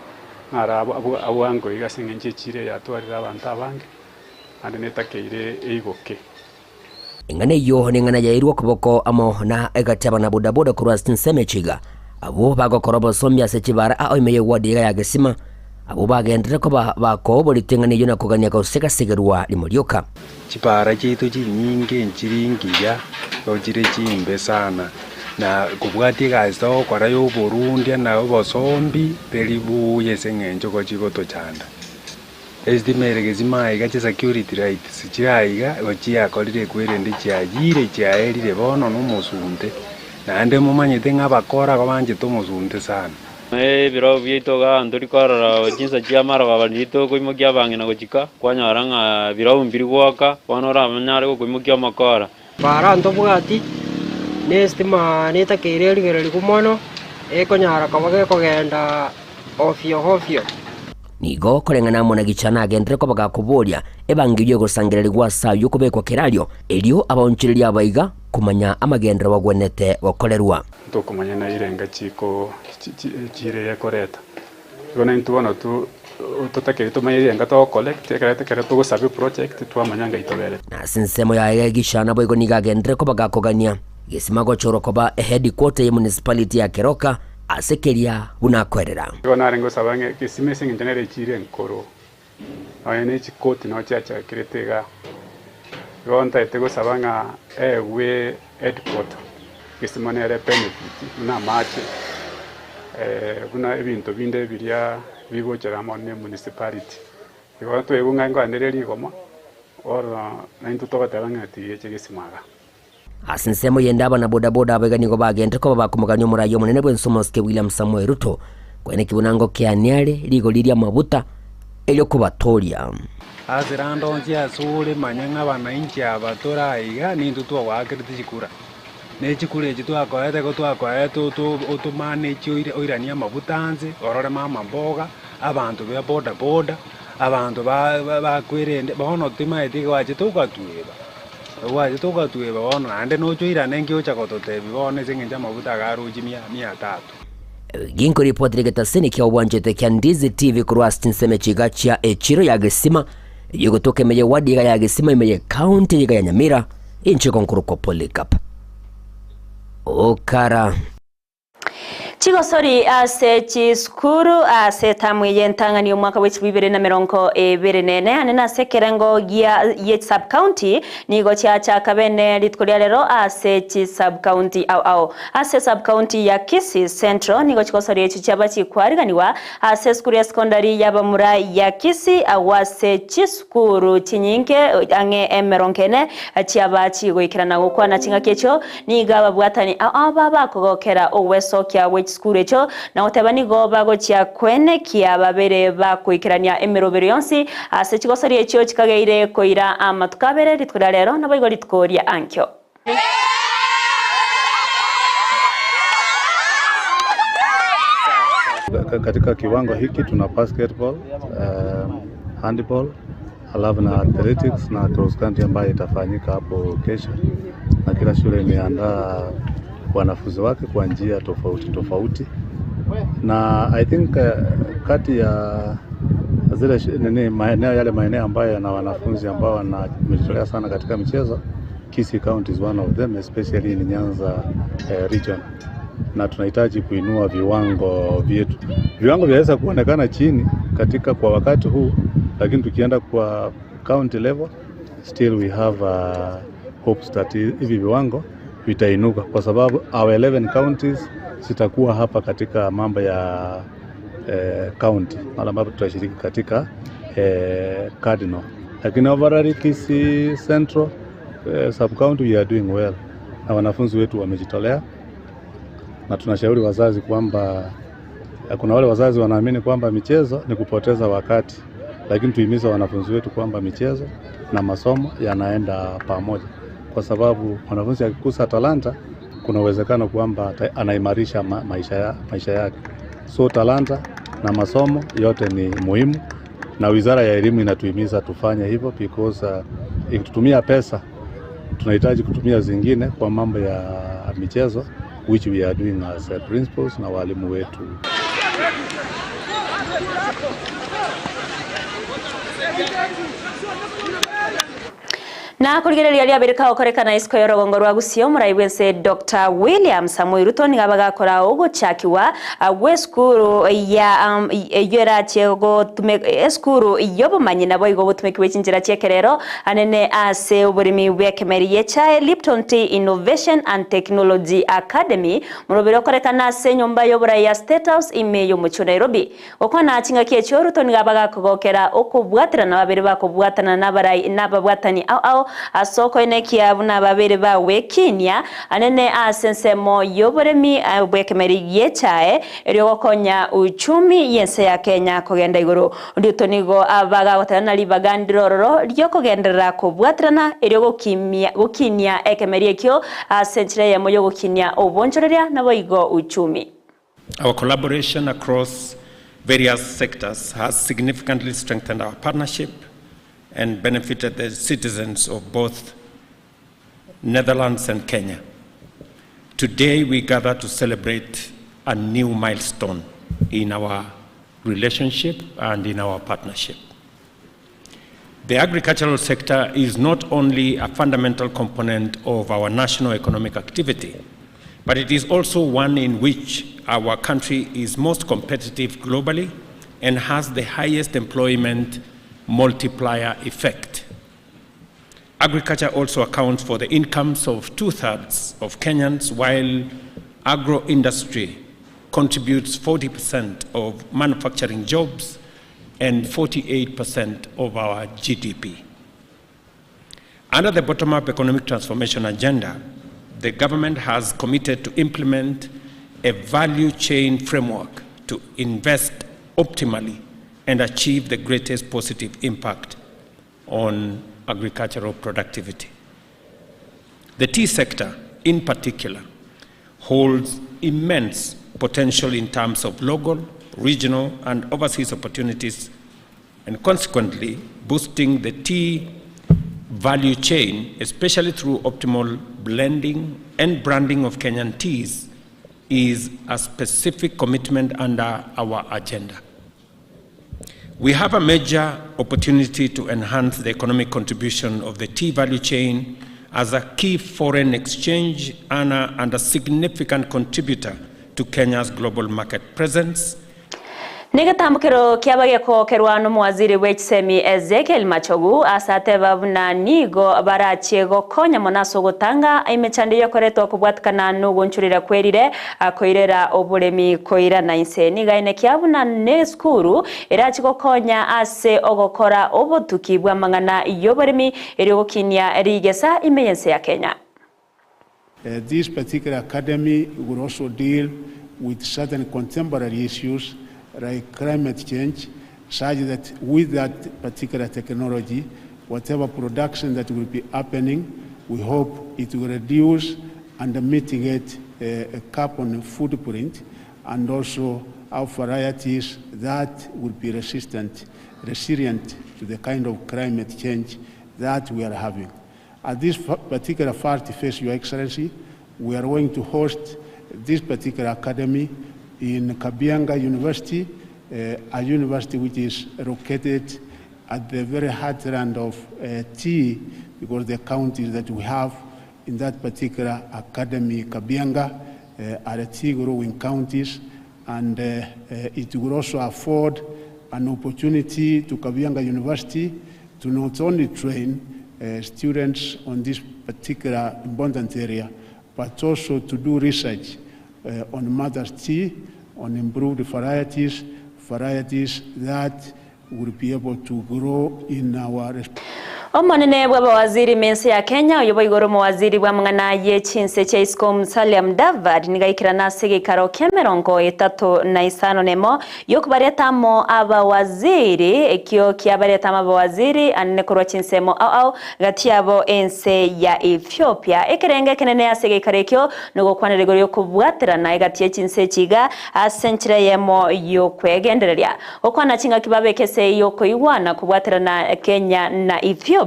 abuango igasengenje chire yatwarira abantu abange ande netakeire eigoke ingane yo ningana yairwa kuboko amo na egataba na bodaboda kurwase nsemechiga abo bagokorobo sombya se chibara aoimeye wadi ya Gesima abo bagendere ko bakobo litengane yo nakuganya ko sekasigerwa limuryoka chipara chitu chinyinge nchiringiya ochire chimbe sana na kubwati gazo kwara yo Burundi na bosombi belibuye sengenjo ko chigoto chanda estimere Gesima iga security rights chiraiga ochi akorire kwere ndi chiagire chiaerire bono no musunde naende mumanyite ng'abakora kobanje tomosunte sana biro byitoga ndori korora jinsa chiamara babanito kuimukia bangina gochika kwanyara nga biro mbiri gwaka wanora manyare go kuimukia makora bara ntobwati nestima netakeire rigero likumono ekonyara kabage kogenda ofio nigo korengana mona gichana agendere ko bagakuburia ebangiye gusangirira gwasa yukubekwa kirario elio abonchiriria abaiga kumanya amagendere wagwenete gokorerwa tukumanya na irenga chiko chire yakoreta gona intubona tutakere tumanye irenga to collect kare to gusabe project twamanya ngaitobere na sinsemo ya gishana boigo nigagendere ko bagakogania gisima gochoro koba headquarter ya municipality ya Keroka asekeria bunakwerera gona rengo sabange kisime singenere chire nkoro ayene chikoti no chacha kiretega gonta etego sabanga we headquarter kisima nere benefit na mache buna ebintu binde biria bigochera mone municipality igo to egunga ngo andereri goma ora naintu to batabanga tiye chegisimaga asinsemo yendaba na bodaboda abegani go bagende ko bakumuganya murayo munene bwensomoske William Samuel Ruto kwene kibunango kya nyale ligo liria mabuta elyo kubatoria azirando njia sule manyanga bananchi abatora iga nintu twa wakiriti chikura nechikura ekitu akoete ko twakoete otumanage oirania mabutanze orore mama mboga abantu be boda abantu bakwirende bono timaiti gwache tukatweba bono ande nocho irane ngiocha kototebi bone singenja mabuta garuji 300 ginko report rigetaseni kya obwanjete kya Ndizi TV kurwasti nseme chigachia echiro ya Gusii yugotoke meye wadi ya Gusii meye county ya Nyamira inchiko nkuruko Polycarp okara Chigosori ase chiskuru ase tamwe yentangani umwaka wechi 2024 ane na sekerengo ye sub county nigo cha kabene litkulia lero ase chi sub county au ase sub county ya Kisii Central nigo chigosori echi chabachi kwariganiwa ase skuru ya secondary ya bamura ya Kisii awase chiskuru chinyinke ange emeronkene chiabachi goikirana gukwana chinga kecho niga babwatani baba kogokera oweso kya wechi skuru echo na otebani go bago chia kwene kia babere bakwikirania emerobero yonsi ase chigosori echo chikageire koira amatukabere litkura lero na boigo litkoria ankyo katika kiwango hiki tuna basketball, handball, alafu na athletics na cross country ambayo itafanyika hapo kesho, na kila shule imeandaa wanafunzi wake kwa njia tofauti na I think kati ya zile maeneo ambayo yana wanafunzi ambao wanajitolea sana katika michezo, Kisii County is one of them, especially in Nyanza region, na tunahitaji kuinua viwango vyetu. Viwango vyaweza kuonekana chini katika kwa wakati huu, lakini tukienda kwa county level still we have hopes that hivi viwango vitainuka, kwa sababu our 11 counties zitakuwa hapa katika mambo ya county ambapo tutashiriki katika cardinal. Lakini overall Kisii Central sub county we are doing well, na wanafunzi wetu wamejitolea, na tunashauri wazazi kwamba kuna wale wazazi wanaamini kwamba michezo ni kupoteza wakati, lakini tuhimiza wanafunzi wetu kwamba michezo na masomo yanaenda pamoja, kwa sababu mwanafunzi akikusa talanta kuna uwezekano kwamba anaimarisha maisha yake. So talanta na masomo yote ni muhimu, na Wizara ya Elimu inatuhimiza tufanye hivyo because ikitutumia pesa tunahitaji kutumia zingine kwa mambo ya michezo, which we are doing as principals na walimu wetu. Na kurigereria lia bereka okorekana isko yorogongo rwa Gusii muraibense Dr. William Samuel Ruto nigabaga kora uguchakiwa weskuru ya yera chego eskuru yobumanyi nabo igo butumekiwe cinjira cyekerero anene ase uburimi bwekemeri yecha Lipton Tea Innovation and Technology Academy murobero okorekana ase nyumba yobura ya State House imeyo mu Nairobi okwana cinga kyecho Ruto nigabaga kugokera okubwatira na babiri bakubwatana nabarai nababwatani au asoko inekia buna babere ba wekinia anene asensemo yoboremi bwekemeri yechae eryo konya uchumi yense ya Kenya kogenda iguru ndutonigo abaga gotana libagandiro ryo kogendera kubwatrana eryo gokinia ekemeri ekyo asenchire ya moyo gokinia obonchoreria nabo igo uchumi. Our collaboration across various sectors has significantly strengthened our partnership and benefited the citizens of both Netherlands and Kenya. Today we gather to celebrate a new milestone in our relationship and in our partnership. The agricultural sector is not only a fundamental component of our national economic activity, but it is also one in which our country is most competitive globally and has the highest employment multiplier effect. Agriculture also accounts for the incomes of 2/3 of Kenyans, while agro-industry contributes 40% of manufacturing jobs and 48% of our GDP. Under the bottom-up economic transformation agenda, the government has committed to implement a value chain framework to invest optimally and achieve the greatest positive impact on agricultural productivity. The tea sector, in particular, holds immense potential in terms of local, regional, and overseas opportunities, and consequently boosting the tea value chain, especially through optimal blending and branding of Kenyan teas, is a specific commitment under our agenda. We have a major opportunity to enhance the economic contribution of the tea value chain as a key foreign exchange earner and a significant contributor to Kenya's global market presence. Negatambukiro kiabage ko kerwano mwaziri wechsemi Ezekiel Machogu asate babuna nigo barachiego konya monaso gotanga imechandiyo koreto kubwatkana nugunchurira kwerire akoirera oburemi koira na inseni gaine kiabuna neskuru erachiko konya ase ogokora obotuki bwamangana yoboremi erigokinia rigesa imeyense ya Kenya. This particular academy will also deal with certain contemporary issues like climate change, such that with that particular technology, whatever production that will be happening, we hope it will reduce and mitigate a carbon footprint, and also our varieties that will be resilient to the kind of climate change that we are having. At this particular face, Your Excellency, we are going to host this particular academy in Kabianga University, a university which is located at the very heartland of tea, because the counties that we have in that particular academy, Kabianga, are tea growing counties, and it will also afford an opportunity to Kabianga University to not only train students on this particular abundant area, but also to do research on mother's tea, on improved varieties that will be able to grow in our Omanene bwa waziri mense ya Kenya uyoboye igoro mu waziri bwa mwana ye chinse cha isco Musalia Mudavadi nigaikira nasege karo kemerongo 35 nemo yokubaretamo aba waziri ekyo kiabaretamo aba waziri anne korwa chinsemo au gati yabo ense ya Ethiopia ekerenge kenene asege karekyo nugo kwanere yokubwaterana gati ye chinse chiga asenchire yemo yokwegendereria okwana chinga kibabe kese yokoiwana kubwaterana Kenya na Ethiopia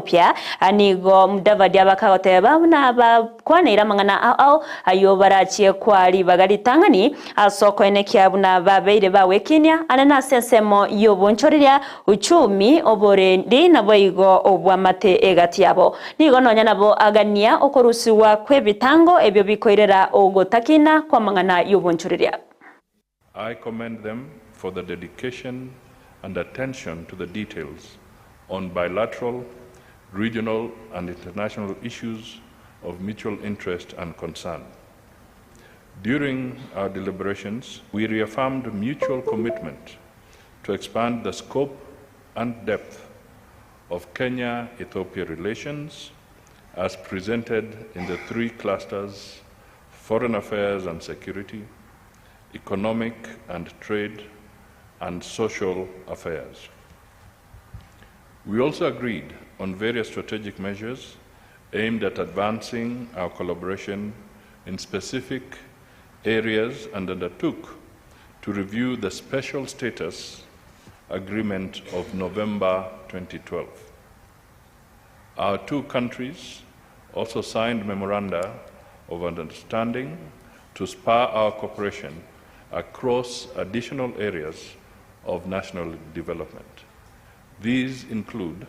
anigo Mudavadi abakagoteba na bakwanira mangana au ayo barachie kwali bagaritangani asoko enekia buna babeire bawe Kenya anana sensemo yobonchoriria uchumi oborendi naboigo obwamate egati yabo nigo nonya nabo agania okorusiwa kwebitango ebyo bikoirera ogotakina kwa mangana yobonchoriria. I commend them for the dedication and attention to the details on bilateral, regional and international issues of mutual interest and concern. During our deliberations, we reaffirmed mutual commitment to expand the scope and depth of Kenya-Ethiopia relations as presented in the three clusters: foreign affairs and security, economic and trade, and social affairs. We also agreed on various strategic measures aimed at advancing our collaboration in specific areas and undertook to review the Special Status Agreement of November 2012. Our two countries also signed memoranda of understanding to spur our cooperation across additional areas of national development. These include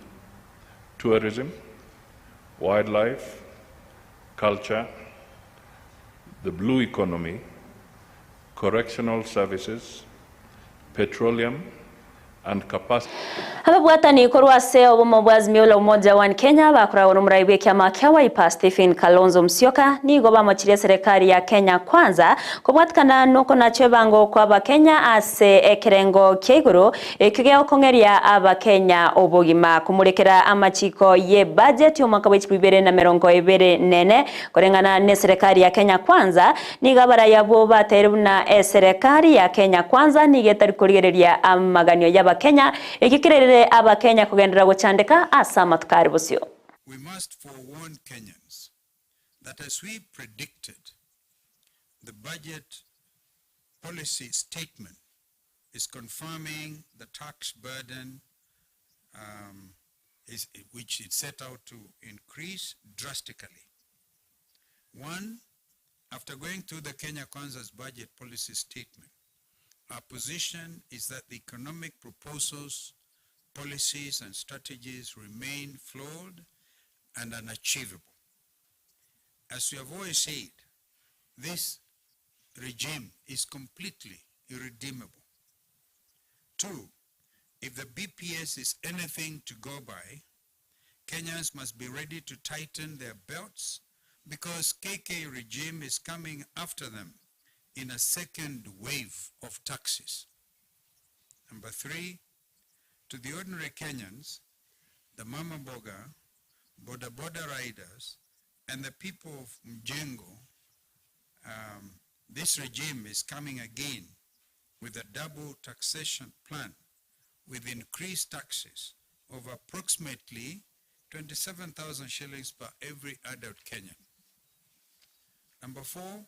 tourism, wildlife, culture, the blue economy, correctional services, petroleum, and capacity. Ababwatani kurwase obumo bwazimio la umoja wa Kenya bakora urumuraiwe kiama kia Wiper Stephen Kalonzo Musyoka nigo bamuchirie serikali ya Kenya kwanza kubwatikana nuko na chebango kwa Bakenya ase ekerengo kieguru ekigeo kongeria Abakenya obugima kumurekera amachiko ye budget y'umwaka wa 2024 kurengana ne serikali ya Kenya kwanza nigabara yabo bateru na serikali ya Kenya kwanza nigetari kurigereria amaganyo y'Abakenya ekikirere Abakenya kugendera guchandika asa matukari busyo. We must forewarn Kenyans that as we predicted, the budget policy statement is confirming the tax burden which it set out to increase drastically. One, after going through the Kenya Kwanza's budget policy statement, our position is that the economic proposals, policies, and strategies remain flawed and unachievable. As we have always said, this regime is completely irredeemable. Two, if the BPS is anything to go by, Kenyans must be ready to tighten their belts because KK regime is coming after them in a second wave of taxes. Number three, to the ordinary Kenyans, the Mama Boga, Boda riders, and the people of Mjengo, this regime is coming again with a double taxation plan with increased taxes of approximately 27,000 shillings per every adult Kenyan. Number four,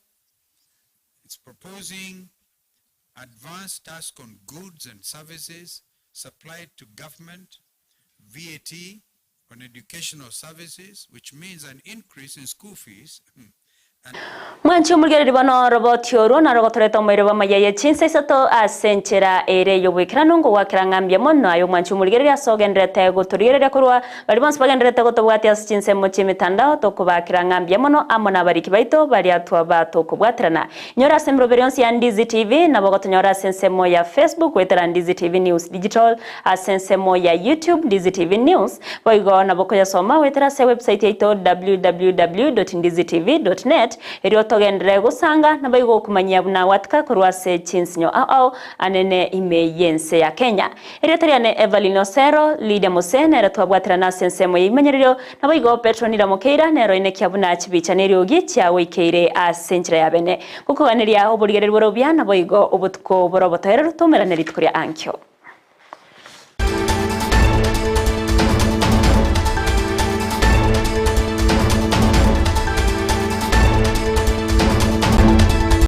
it's proposing advanced tax on goods and services supplied to government, VAT on educational services, which means an increase in school fees. Mwanchi umurgereri bano roboti oru na rogotoreta umwireba mayaye chinse sato asenchera ere yobwikirano ngo wakirangambye mono ayo mwanchi umurgereri asogendrete guturigerera kurwa bari bonse bagendrete gutobwati asichinse mu chimitandao tokubakirangambye mono amona bariki baito bari atwa bato kubwatirana nyora sembro berionsi ya Ndizi TV na bogotonyora sensemo ya Facebook wetera Ndizi TV News Digital asensemo ya YouTube Ndizi TV News boigo na bokoya soma wetera se website yaito www.ndizitv.net Erio togendere gusanga na baigo kumanyia buna watka kurwase chinsinyo au anene ime yense ya Kenya. Erio tariane Evalino Lydia Musene era twabwatira na sensemo yimenyererio na baigo Petronira Mukeira nero inekia buna chibicha nerio gicha wikeire asenchira ya bene. Kukuganiria oburigereri borobya na baigo obutko borobotoera tumera neritukuria ankyo.